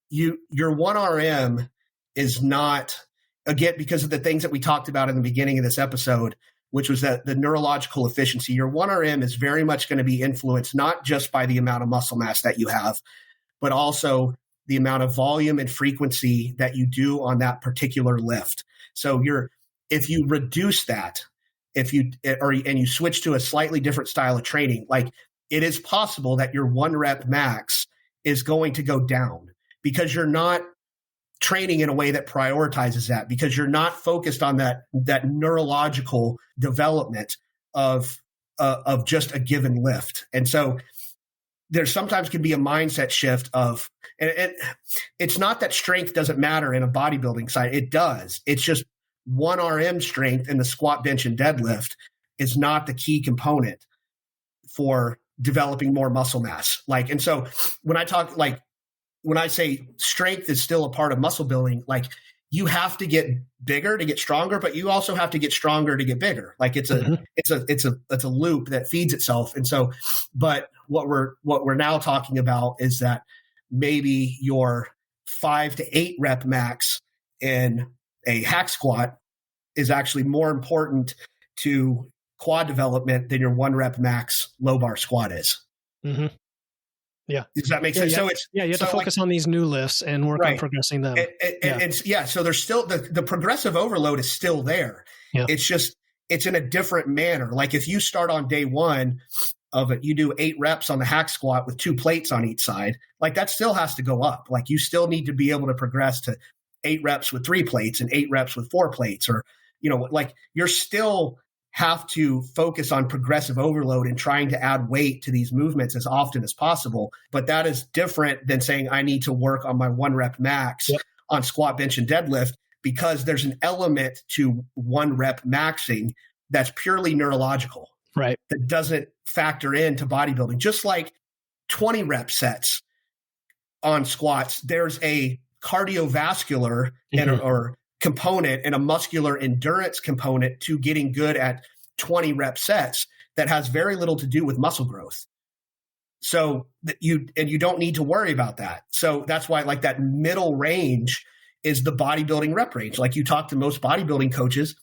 Your 1RM is not, again, because of the things that we talked about in the beginning of this episode, which was that the neurological efficiency, your 1RM is very much going to be influenced not just by the amount of muscle mass that you have, but also the amount of volume and frequency that you do on that particular lift. So if you reduce that, and you switch to a slightly different style of training, like it is possible that your 1 rep max is going to go down because you're not training in a way that prioritizes that, because you're not focused on that neurological development of just a given lift. And so there sometimes can be a mindset shift of, and it's not that strength doesn't matter in a bodybuilding side. It does. It's just 1 RM strength in the squat, bench, and deadlift is not the key component for developing more muscle mass. And so when I say strength is still a part of muscle building, you have to get bigger to get stronger, but you also have to get stronger to get bigger. It's a loop that feeds itself. And so, but what we're now talking about is that maybe your 5 to 8 rep max in a hack squat is actually more important to quad development than your 1 rep max low bar squat is. Mm-hmm. Yeah. Does that make sense? Yeah. So you have to focus on these new lifts and work on progressing them. So there's still the progressive overload is still there. Yeah. It's in a different manner. Like if you start on day 1 of it, you do 8 reps on the hack squat with 2 plates on each side, that still has to go up. You still need to be able to progress to 8 reps with 3 plates and 8 reps with 4 plates, or, you're still have to focus on progressive overload and trying to add weight to these movements as often as possible. But that is different than saying I need to work on my 1 rep max on squat, bench, and deadlift, because there's an element to 1 rep maxing that's purely neurological, right? That doesn't factor into bodybuilding. Just like 20 rep sets on squats, there's a cardiovascular or component and a muscular endurance component to getting good at 20 rep sets that has very little to do with muscle growth. So you don't need to worry about that. So that's why that middle range is the bodybuilding rep range. You talk to most bodybuilding coaches,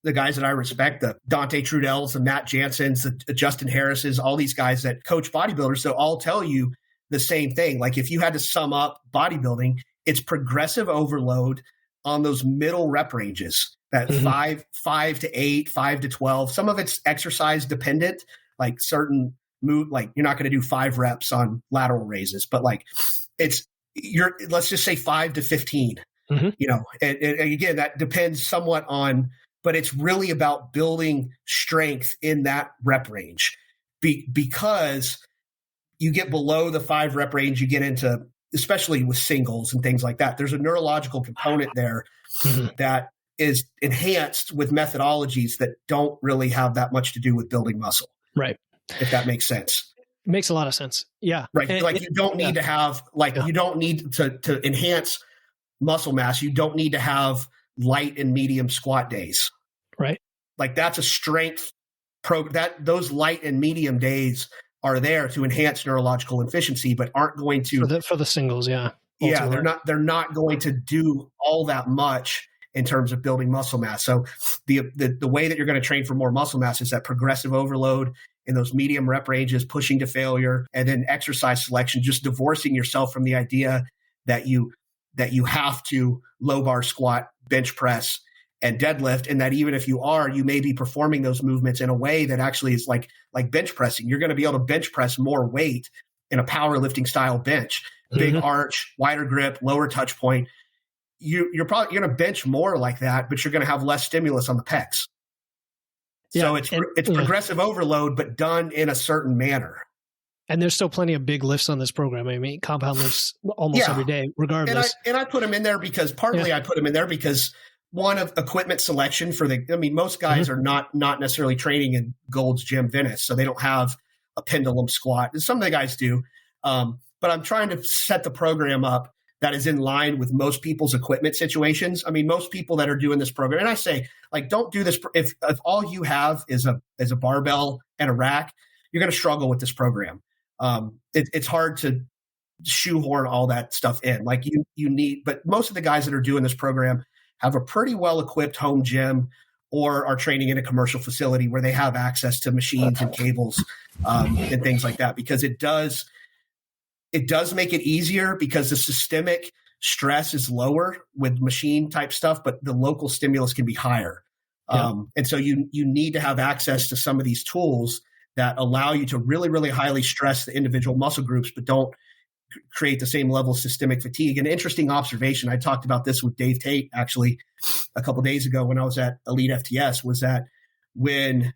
the guys that I respect, the Dante Trudells, the Matt Jansons, the Justin Harrises, all these guys that coach bodybuilders, they'll all tell you the same thing. If you had to sum up bodybuilding, it's progressive overload on those middle rep ranges, that 5 to 8, 5 to 12. Some of it's exercise dependent, certain move, you're not going to do 5 reps on lateral raises, but let's just say 5 to 15, and again, that depends somewhat on, but it's really about building strength in that rep range because you get below the 5 rep range, you get into, especially with singles and things like that, there's a neurological component there that is enhanced with methodologies that don't really have that much to do with building muscle. Right. If that makes sense. It makes a lot of sense. Yeah. Right. You don't need to have, you don't need to enhance muscle mass. You don't need to have light and medium squat days. Right. That's a strength those light and medium days are there to enhance neurological efficiency, but aren't going to for the singles. Yeah. Ultimately. Yeah. They're not going to do all that much in terms of building muscle mass. So the way that you're going to train for more muscle mass is that progressive overload in those medium rep ranges, pushing to failure, and then exercise selection, just divorcing yourself from the idea that you have to low bar squat, bench press, and deadlift, and that even if you are, you may be performing those movements in a way that actually is like bench pressing. You're going to be able to bench press more weight in a powerlifting style bench, big arch, wider grip, lower touch point. You're going to bench more like that, but you're going to have less stimulus on the pecs. So it's progressive overload, but done in a certain manner. And there's still plenty of big lifts on this program. I mean, compound lifts almost every day, regardless. And I put them in there because partly I put them in there because one of equipment selection most guys are not necessarily training in Gold's Gym Venice, so they don't have a pendulum squat. And some of the guys do. But I'm trying to set the program up that is in line with most people's equipment situations. I mean, most people that are doing this program, and I say, like, don't do this. If all you have is a barbell and a rack, you're going to struggle with this program. It's hard to shoehorn all that stuff in. Like you need, but most of the guys that are doing this program have a pretty well-equipped home gym or are training in a commercial facility where they have access to machines and cables and things like that, because it does make it easier because the systemic stress is lower with machine type stuff, but the local stimulus can be higher. Yeah. And so you need to have access to some of these tools that allow you to really, really highly stress the individual muscle groups, but don't create the same level of systemic fatigue. An interesting observation, I talked about this with Dave Tate actually a couple of days ago when I was at Elite FTS, was that when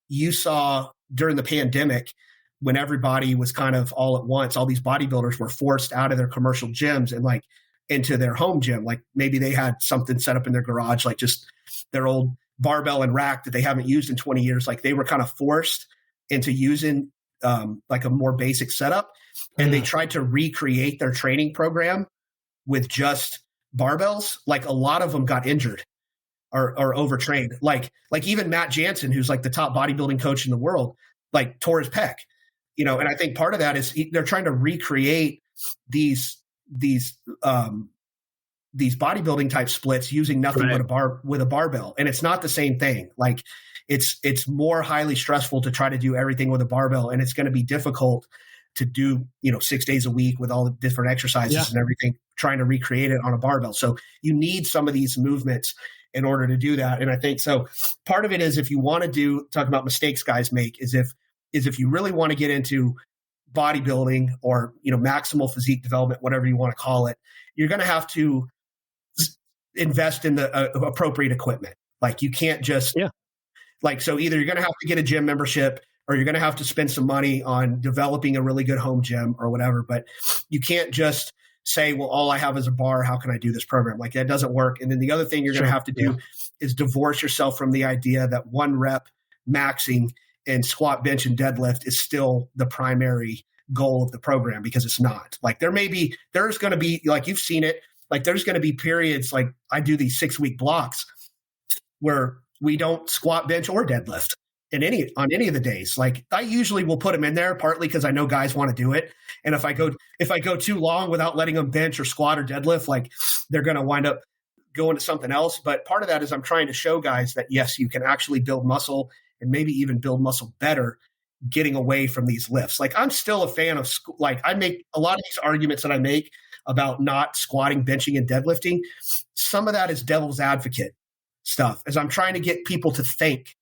you saw during the pandemic, when everybody was kind of all at once, all these bodybuilders were forced out of their commercial gyms and like into their home gym. Like maybe they had something set up in their garage, like just their old barbell and rack that they haven't used in 20 years. Like they were kind of forced into using like a more basic setup. And they tried to recreate their training program with just barbells. Like a lot of them got injured or overtrained. Like even Matt Jansen, who's like the top bodybuilding coach in the world, like tore his pec, and I think part of that is they're trying to recreate these bodybuilding type splits using nothing but a barbell. And it's not the same thing. Like it's more highly stressful to try to do everything with a barbell, and it's going to be difficult to do, 6 days a week with all the different exercises and everything, trying to recreate it on a barbell. So you need some of these movements in order to do that. And I think so part of it is, if you want to talk about mistakes guys make, is if you really want to get into bodybuilding or, maximal physique development, whatever you want to call it, you're going to have to invest in the appropriate equipment. Like you can't just so either you're going to have to get a gym membership, or you're going to have to spend some money on developing a really good home gym or whatever. But you can't just say, well, all I have is a bar. How can I do this program? Like that doesn't work. And then the other thing you're going to have to do is divorce yourself from the idea that one rep maxing in squat, bench, and deadlift is still the primary goal of the program, because it's not. Like there's going to be, like you've seen it, like there's going to be periods, like I do these 6-week blocks where we don't squat, bench, or deadlift on any of the days. Like I usually will put them in there partly because I know guys want to do it. And if I go too long without letting them bench or squat or deadlift, like they're going to wind up going to something else. But part of that is I'm trying to show guys that yes, you can actually build muscle, and maybe even build muscle better getting away from these lifts. Like I'm still a fan of, like I make a lot of these arguments that I make about not squatting, benching, and deadlifting. Some of that is devil's advocate stuff, as I'm trying to get people to think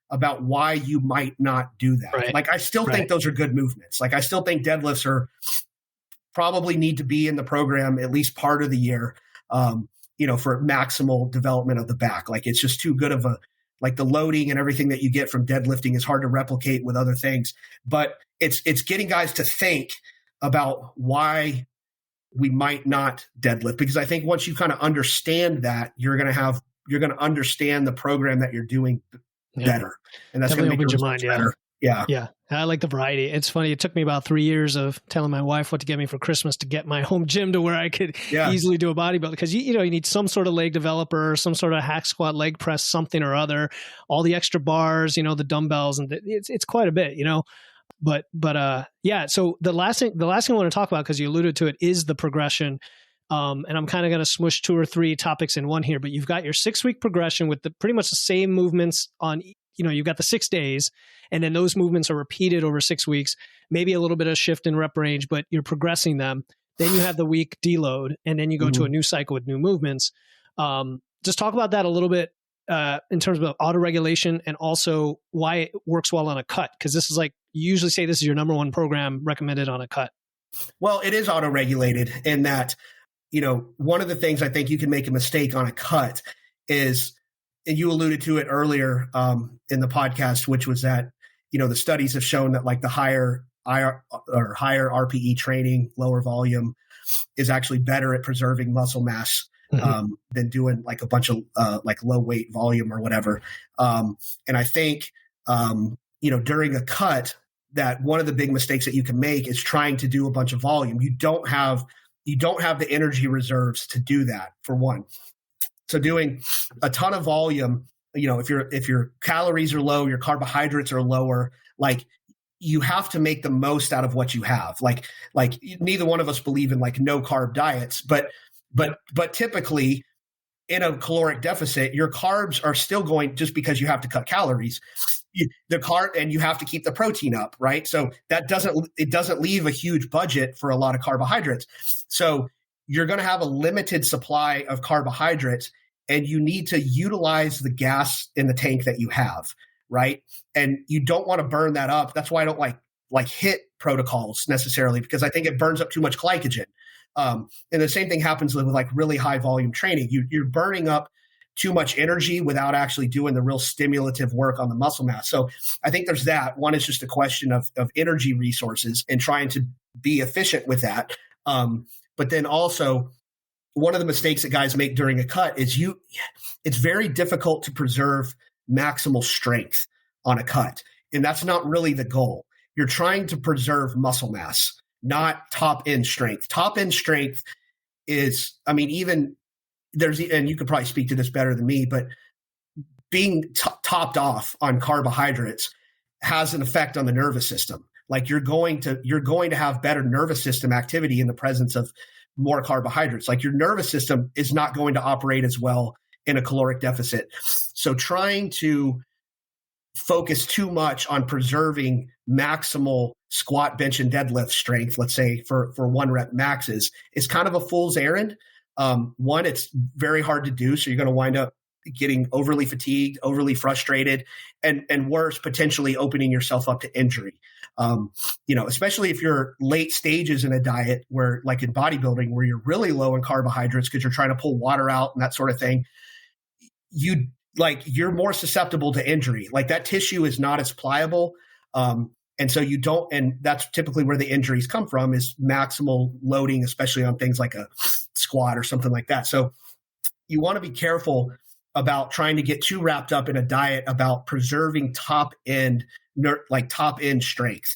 about why you might not do that. Right. Like I still think those are good movements. Like I still think deadlifts probably need to be in the program at least part of the year, for maximal development of the back. Like it's just too good of like the loading and everything that you get from deadlifting is hard to replicate with other things. But it's getting guys to think about why we might not deadlift, because I think once you kind of understand that, you're going to understand the program that you're doing better. And that's going to make your mind better. Yeah. I like the variety. It's funny. It took me about 3 years of telling my wife what to get me for Christmas to get my home gym to where I could easily do a bodybuilding, because you need some sort of leg developer, some sort of hack squat, leg press, something or other, all the extra bars, the dumbbells, and it's quite a bit, but so the last thing I want to talk about, because you alluded to it, is the progression. And I'm kind of going to smush 2 or 3 topics in one here, but you've got your 6-week progression with pretty much the same movements on, you've got the 6 days, and then those movements are repeated over 6 weeks, maybe a little bit of shift in rep range, but you're progressing them. Then you have the week deload, and then you go to a new cycle with new movements. Just talk about that a little bit in terms of auto-regulation, and also why it works well on a cut. Because this is like, you usually say this is your number one program recommended on a cut. Well, it is auto-regulated in that, one of the things I think you can make a mistake on a cut is, and you alluded to it earlier in the podcast, which was that, the studies have shown that like the higher or higher RPE training, lower volume, is actually better at preserving muscle mass than doing like a bunch of like low weight volume or whatever. And I think, during a cut, that one of the big mistakes that you can make is trying to do a bunch of volume. You don't have the energy reserves to do that, for one. So doing a ton of volume, if your calories are low, your carbohydrates are lower, like you have to make the most out of what you have. Like neither one of us believe in like no carb diets, but typically in a caloric deficit, your carbs are still going, just because you have to cut calories, and you have to keep the protein up, right? So it doesn't leave a huge budget for a lot of carbohydrates. So you're going to have a limited supply of carbohydrates, and you need to utilize the gas in the tank that you have, right? And you don't want to burn that up. That's why I don't like HIIT protocols necessarily, because I think it burns up too much glycogen. And the same thing happens with like really high volume training. You're burning up too much energy without actually doing the real stimulative work on the muscle mass. So I think there's that. One is just a question of energy resources and trying to be efficient with that. But then also, one of the mistakes that guys make during a cut is it's very difficult to preserve maximal strength on a cut. And that's not really the goal. You're trying to preserve muscle mass, not top end strength. Top end strength is, and you could probably speak to this better than me, but being topped off on carbohydrates has an effect on the nervous system. Like you're going to have better nervous system activity in the presence of more carbohydrates. Like your nervous system is not going to operate as well in a caloric deficit. So trying to focus too much on preserving maximal squat, bench, and deadlift strength, let's say for 1 rep maxes, is kind of a fool's errand. One, it's very hard to do. So you're going to wind up getting overly fatigued, overly frustrated, and worse, potentially opening yourself up to injury. Especially if you're late stages in a diet where, like in bodybuilding, where you're really low in carbohydrates because you're trying to pull water out and that sort of thing, you're more susceptible to injury. Like that tissue is not as pliable. And so and that's typically where the injuries come from, is maximal loading, especially on things like a squat or something like that. So you want to be careful about trying to get too wrapped up in a diet about preserving top end strength,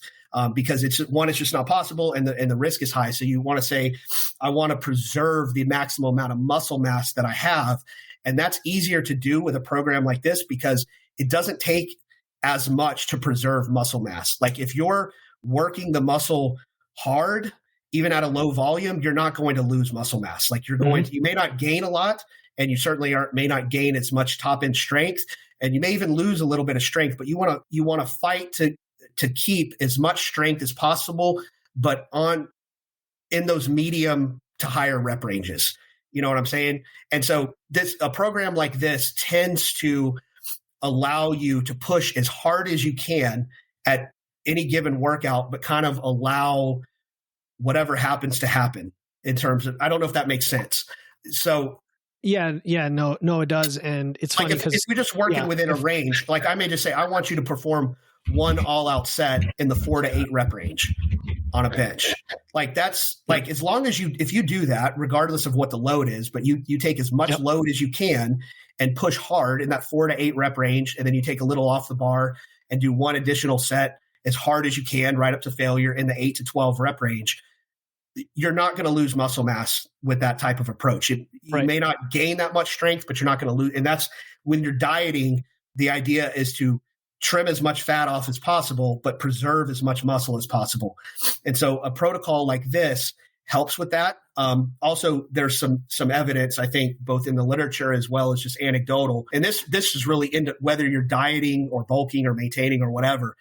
because it's just not possible, and the risk is high. So you want to say, I want to preserve the maximal amount of muscle mass that I have. And that's easier to do with a program like this because it doesn't take as much to preserve muscle mass. Like if you're working the muscle hard, even at a low volume, you're not going to lose muscle mass. Like you may not gain a lot, and you certainly may not gain as much top end strength, and you may even lose a little bit of strength, but you want to fight to keep as much strength as possible, but in those medium to higher rep ranges. You know what I'm saying? And so a program like this tends to allow you to push as hard as you can at any given workout, but kind of allow whatever happens to happen in terms of, I don't know if that makes sense. So no, it does. And it's funny because if we're just working within a range, like I may just say, I want you to perform one all out set in the 4 to 8 rep range on a bench. Like that's like, as long as if you do that, regardless of what the load is, but you take as much load as you can and push hard in that 4 to 8 rep range. And then you take a little off the bar and do one additional set as hard as you can, right up to failure in the 8 to 12 rep range. You're not going to lose muscle mass with that type of approach. You may not gain that much strength, but you're not going to lose. And that's when you're dieting, the idea is to trim as much fat off as possible, but preserve as much muscle as possible. And so a protocol like this helps with that. Also, there's some evidence, I think, both in the literature as well as just anecdotal. And this is really into whether you're dieting or bulking or maintaining or whatever.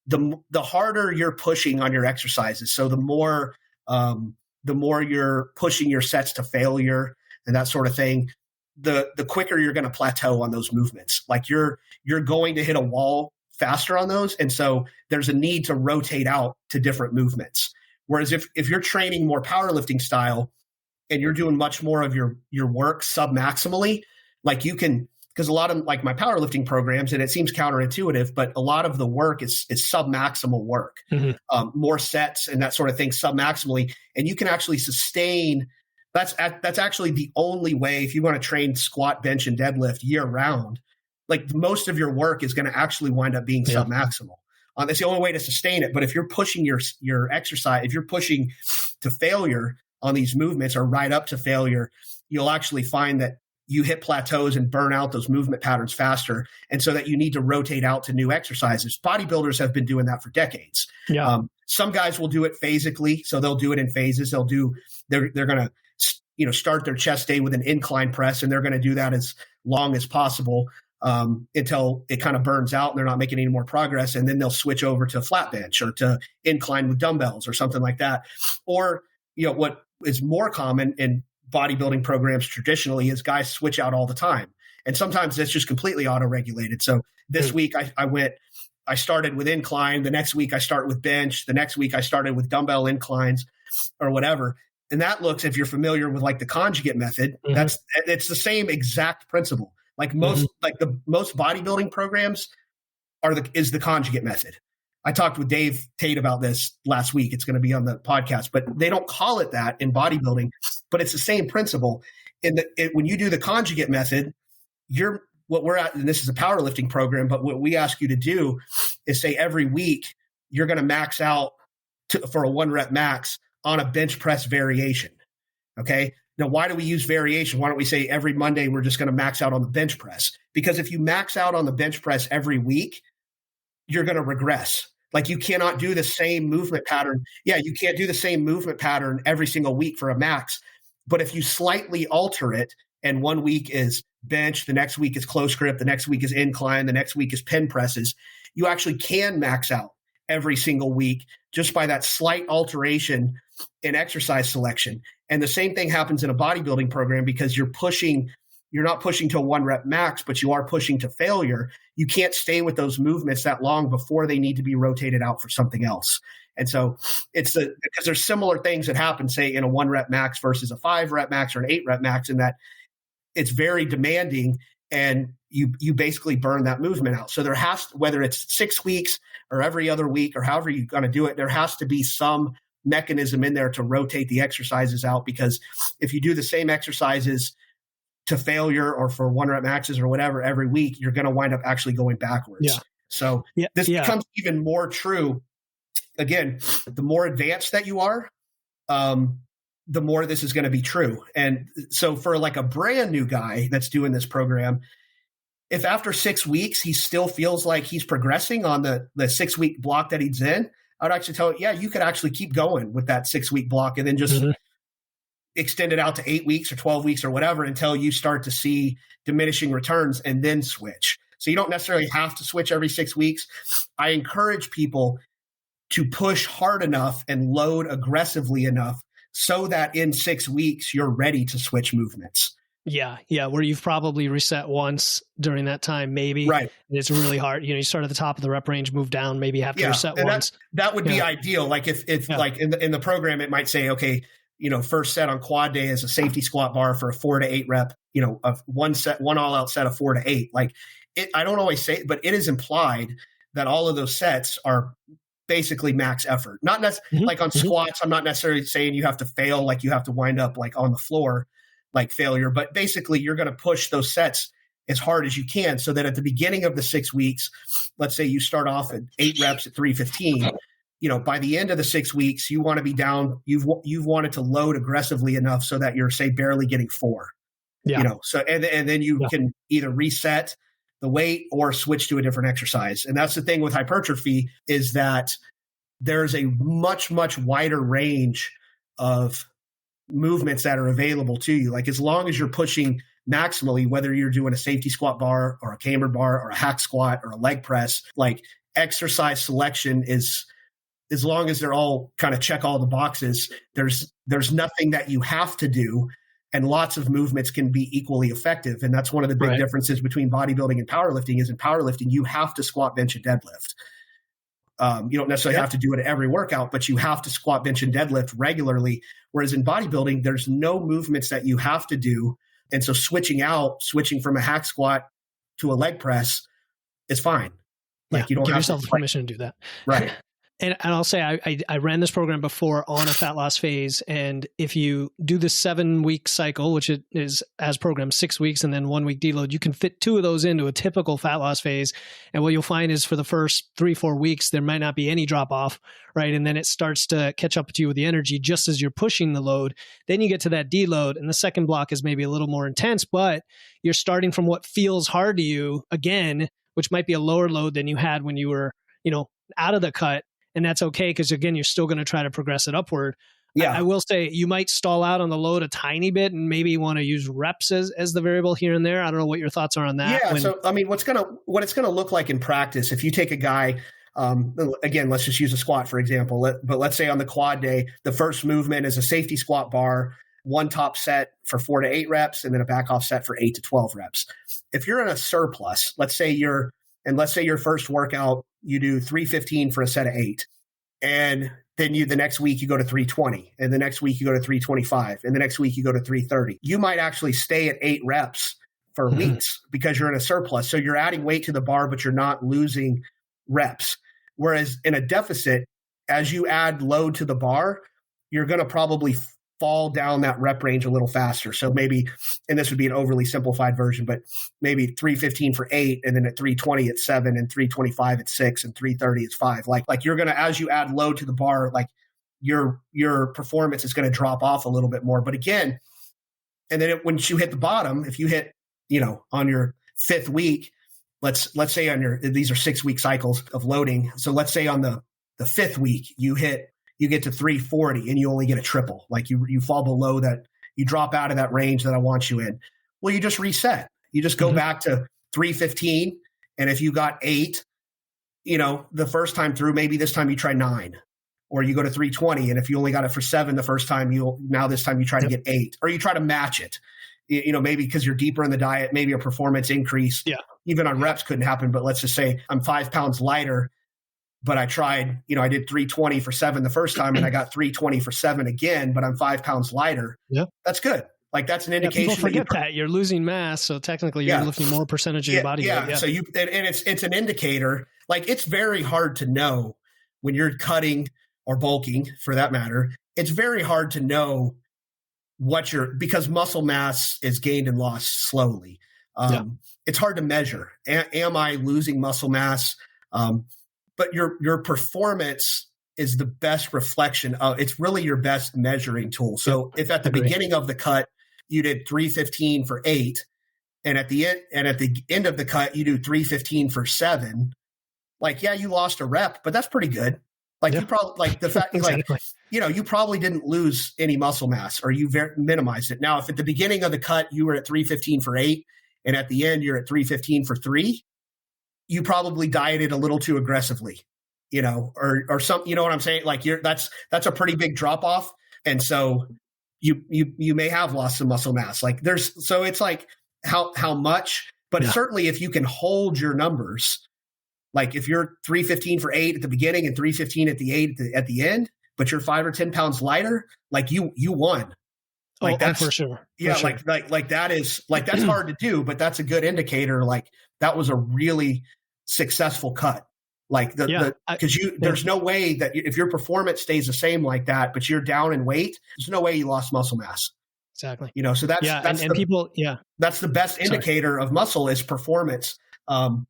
The harder you're pushing on your exercises, so the more you're pushing your sets to failure and that sort of thing, the quicker you're going to plateau on those movements. Like you're going to hit a wall faster on those. And so there's a need to rotate out to different movements. Whereas if you're training more powerlifting style and you're doing much more of your work sub-maximally, like you can because a lot of like my powerlifting programs, and it seems counterintuitive, but a lot of the work is submaximal work, more sets and that sort of thing submaximally. And you can actually sustain. That's actually the only way if you want to train squat, bench, and deadlift year round. Like most of your work is going to actually wind up being submaximal. That's the only way to sustain it. But if you're pushing your exercise, if you're pushing to failure on these movements or right up to failure, you'll actually find that you hit plateaus and burn out those movement patterns faster. And so that you need to rotate out to new exercises. Bodybuilders have been doing that for decades. Yeah. Some guys will do it phasically. So they'll do it in phases. They're going to, start their chest day with an incline press, and they're going to do that as long as possible until it kind of burns out and they're not making any more progress. And then they'll switch over to flat bench or to incline with dumbbells or something like that. Or, what is more common in bodybuilding programs traditionally is guys switch out all the time. And sometimes it's just completely auto-regulated. So this week I started with incline. The next week I start with bench. The next week I started with dumbbell inclines or whatever. And that looks, if you're familiar with like the conjugate method, it's the same exact principle. Like most bodybuilding programs is the conjugate method. I talked with Dave Tate about this last week. It's going to be on the podcast, but they don't call it that in bodybuilding, but it's the same principle. When you do the conjugate method, what we're at, and this is a powerlifting program, but what we ask you to do is say every week you're going to max out for a 1 rep max on a bench press variation. Okay. Now, why do we use variation? Why don't we say every Monday we're just going to max out on the bench press? Because if you max out on the bench press every week, you're going to regress. Like you cannot do the same movement pattern. Yeah, you can't do the same movement pattern every single week for a max. But if you slightly alter it, and 1 week is bench, the next week is close grip, the next week is incline, the next week is pin presses, you actually can max out every single week just by that slight alteration in exercise selection. And the same thing happens in a bodybuilding program because you're not pushing to a 1 rep max, but you are pushing to failure. You can't stay with those movements that long before they need to be rotated out for something else. And so because there's similar things that happen, say in a 1 rep max versus a 5 rep max or an 8 rep max, in that it's very demanding and you basically burn that movement out. So whether it's 6 weeks or every other week or however you're going to do it, there has to be some mechanism in there to rotate the exercises out, because if you do the same exercises to failure or for 1 rep maxes or whatever every week, you're going to wind up actually going backwards. Yeah. So this becomes even more true. Again, the more advanced that you are, the more this is going to be true. And so for like a brand new guy that's doing this program, if after 6 weeks he still feels like he's progressing on the 6 week block that he's in, I would actually tell him, you could actually keep going with that 6 week block and then just extend it out to 8 weeks or 12 weeks or whatever until you start to see diminishing returns and then switch. So you don't necessarily have to switch every 6 weeks. I encourage people to push hard enough and load aggressively enough so that in 6 weeks you're ready to switch movements. Yeah. Where you've probably reset once during that time, maybe. Right. And it's really hard. You start at the top of the rep range, move down, maybe have to reset once. That would be ideal. Like if like in the program, it might say, okay, first set on quad day is a safety squat bar for a 4 to 8 rep, of one all out set of 4 to 8. Like I don't always say it, but it is implied that all of those sets are basically max effort. Not necessarily like on squats. I'm not necessarily saying you have to fail, like you have to wind up like on the floor, like failure, but basically you're going to push those sets as hard as you can so that at the beginning of the 6 weeks, let's say you start off at 8 reps at 315, by the end of the 6 weeks, you want to be down. You've wanted to load aggressively enough so that you're, say, barely getting 4. Yeah. So and then you can either reset the weight or switch to a different exercise. And that's the thing with hypertrophy, is that there's a much, much wider range of movements that are available to you. Like as long as you're pushing maximally, whether you're doing a safety squat bar or a camber bar or a hack squat or a leg press, like exercise selection is, as long as they're all kind of check all the boxes, there's nothing that you have to do, and lots of movements can be equally effective. And that's one of the big differences between bodybuilding and powerlifting, is in powerlifting, you have to squat, bench, and deadlift. You don't necessarily have to do it at every workout, but you have to squat, bench, and deadlift regularly. Whereas in bodybuilding, there's no movements that you have to do. And so switching from a hack squat to a leg press, it's fine. Like you don't give have yourself to, permission to do that. Right. And I'll say I ran this program before on a fat loss phase. And if you do the 7-week cycle, which it is as programmed 6 weeks and then 1 week deload, you can fit 2 of those into a typical fat loss phase. And what you'll find is for the first 3-4 weeks, there might not be any drop off, right? And then it starts to catch up to you with the energy just as you're pushing the load. Then you get to that deload, and the second block is maybe a little more intense, but you're starting from what feels hard to you again, which might be a lower load than you had when you were, out of the cut. And that's okay, because again, you're still going to try to progress it upward. Yeah. I will say you might stall out on the load a tiny bit and maybe want to use reps as the variable here and there. I don't know what your thoughts are on that. Yeah. So, I mean, what it's going to look like in practice, if you take a guy, again, let's just use a squat, for example, but let's say on the quad day, the first movement is a safety squat bar, 1 top set for 4 to 8 reps, and then a back off set for 8 to 12 reps. If you're in a surplus, let's say your first workout, you do 315 for a set of 8. And then the next week you go to 320, and the next week you go to 325, and the next week you go to 330. You might actually stay at 8 reps for weeks because you're in a surplus. So you're adding weight to the bar, but you're not losing reps. Whereas in a deficit, as you add load to the bar, you're going to probably fall down that rep range a little faster. So maybe, and this would be an overly simplified version, but maybe 315 for 8, and then at 320 at 7, and 325 at 6, and 330 at 5. Like you're going to, as you add load to the bar, like your performance is going to drop off a little bit more. But again, and then once you hit the bottom, if you hit, on your 5th week, let's say these are 6-week cycles of loading. So let's say on the 5th week, you get to 340 and you only get a triple. Like you fall below that, you drop out of that range that I want you in. Well, you just reset. You just go back to 315. And if you got 8, the first time through, maybe this time you try 9, or you go to 320. And if you only got it for 7 the first time, this time you try to get 8, or you try to match it, maybe because you're deeper in the diet, maybe a performance increase, even on reps couldn't happen. But let's just say I'm 5 pounds lighter, but I tried, I did 320 for 7 the first time, and I got 320 for 7 again, but I'm 5 pounds lighter. Yeah. That's good. Like that's an indication. People forget that you're losing mass. So technically you're lifting more percentage of your body weight. Yeah. So and it's an indicator. Like it's very hard to know when you're cutting or bulking, for that matter. It's very hard to know because muscle mass is gained and lost slowly. It's hard to measure. Am I losing muscle mass? But your performance is the best reflection of, it's really your best measuring tool. So if at the beginning of the cut, you did 315 for 8, and at the end of the cut, you do 315 for 7, you lost a rep, but that's pretty good. Like you probably, the fact, exactly. You probably didn't lose any muscle mass, or you minimized it. Now, if at the beginning of the cut, you were at 315 for 8, and at the end, you're at 315 for 3, you probably dieted a little too aggressively, or something, you know what I'm saying? Like that's a pretty big drop off. And so you may have lost some muscle mass. So it's like how much, but certainly if you can hold your numbers, like if you're 315 for 8 at the beginning and 315 at the 8 at the end, but you're 5 or 10 pounds lighter, like you won. Like that's for sure. Yeah. For sure. Like that is like, that's hard to do, but that's a good indicator. Like that was a really successful cut. Like there's no way that if your performance stays the same like that, but you're down in weight, there's no way you lost muscle mass. Exactly. So that's that's the best indicator of muscle is performance. And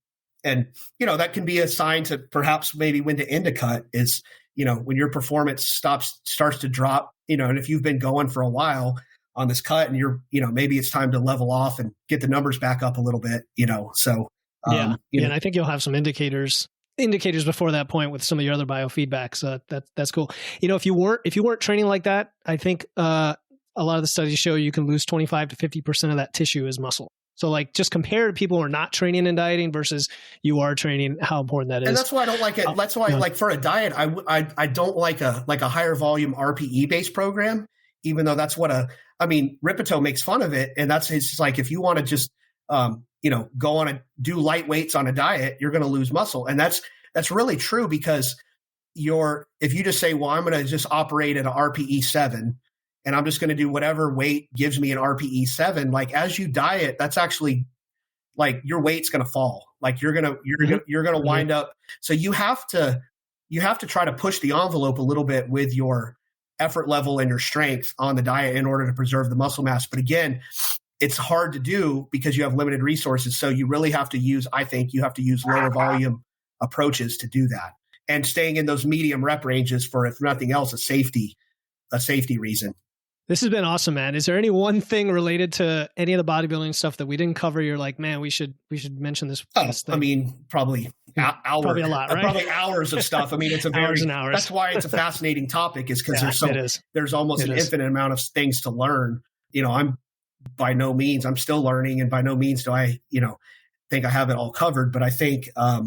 that can be a sign to perhaps maybe when to end a cut is, when your performance starts to drop, and if you've been going for a while on this cut and you're, maybe it's time to level off and get the numbers back up a little bit, so. And I think you'll have some indicators before that point with some of your other biofeedback. So that's cool. If you weren't training like that, I think a lot of the studies show you can lose 25 to 50% of that tissue as muscle. So just compare to people who are not training and dieting versus you are training, how important that is. And that's why I don't like it. That's why for a diet, I don't like a higher volume RPE based program, even though that's what Ripito makes fun of it. And it's like, if you want to just, go do light weights on a diet, you're going to lose muscle. And that's really true because if you just say, well, I'm going to just operate at an RPE 7 and I'm just going to do whatever weight gives me an RPE 7, like as you diet, that's actually like your weight's going to fall. Like you're going to wind up. So you have to try to push the envelope a little bit with your effort level and your strength on the diet in order to preserve the muscle mass. But again, it's hard to do because you have limited resources. So you really have to use, I think you have to use lower volume approaches to do that, and staying in those medium rep ranges for, if nothing else, a safety reason. This has been awesome, man. Is there any one thing related to any of the bodybuilding stuff that we didn't cover? You're like, man, we should mention this. This thing. I mean, probably hours. Probably a lot, right? Probably hours of stuff. I mean, it's a hours and hours. That's why it's a fascinating topic, is because there's almost an infinite amount of things to learn. I'm by no means, I'm still learning, and by no means do I, think I have it all covered. But I think, I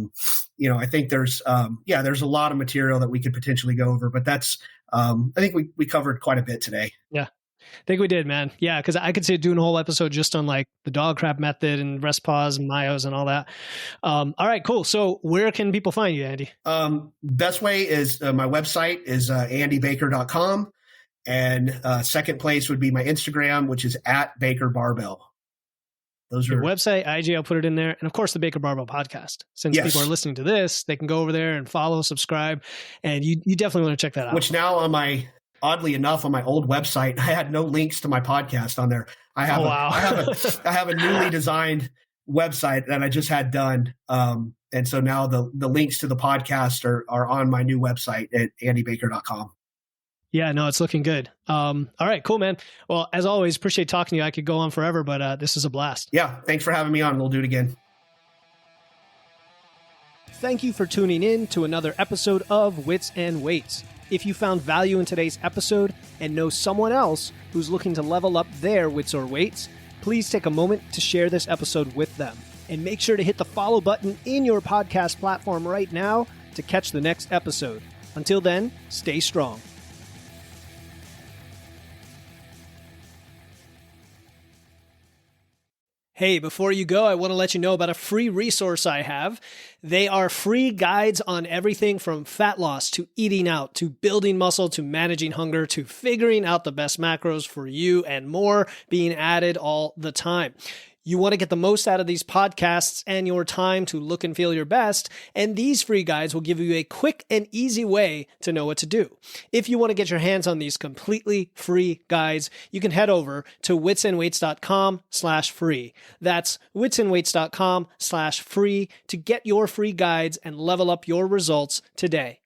think there's a lot of material that we could potentially go over. But that's, I think we covered quite a bit today. Yeah. I think we did, man. Yeah, because I could see doing a whole episode just on like the dog crap method and rest pause and myos and all that. All right, cool. So where can people find you, Andy? Best way is my website is andybaker.com. And second place would be my Instagram, which is @Baker Barbell. Those are your website, IG, I'll put it in there. And of course, the Baker Barbell Podcast. Since people are listening to this, they can go over there and follow, subscribe. And you definitely want to check that out. Which now oddly enough, on my old website, I had no links to my podcast on there. I have a newly designed website that I just had done. And so now the links to the podcast are on my new website at andybaker.com. Yeah, no, it's looking good. All right, cool, man. Well, as always, appreciate talking to you. I could go on forever, but this is a blast. Yeah, thanks for having me on. We'll do it again. Thank you for tuning in to another episode of Wits and Weights. If you found value in today's episode and know someone else who's looking to level up their wits or weights, please take a moment to share this episode with them. And make sure to hit the follow button in your podcast platform right now to catch the next episode. Until then, stay strong. Hey, before you go, I want to let you know about a free resource I have. They are free guides on everything from fat loss to eating out to building muscle to managing hunger to figuring out the best macros for you and more being added all the time. You want to get the most out of these podcasts and your time to look and feel your best, and these free guides will give you a quick and easy way to know what to do. If you want to get your hands on these completely free guides, you can head over to witsandweights.com/free. That's witsandweights.com/free to get your free guides and level up your results today.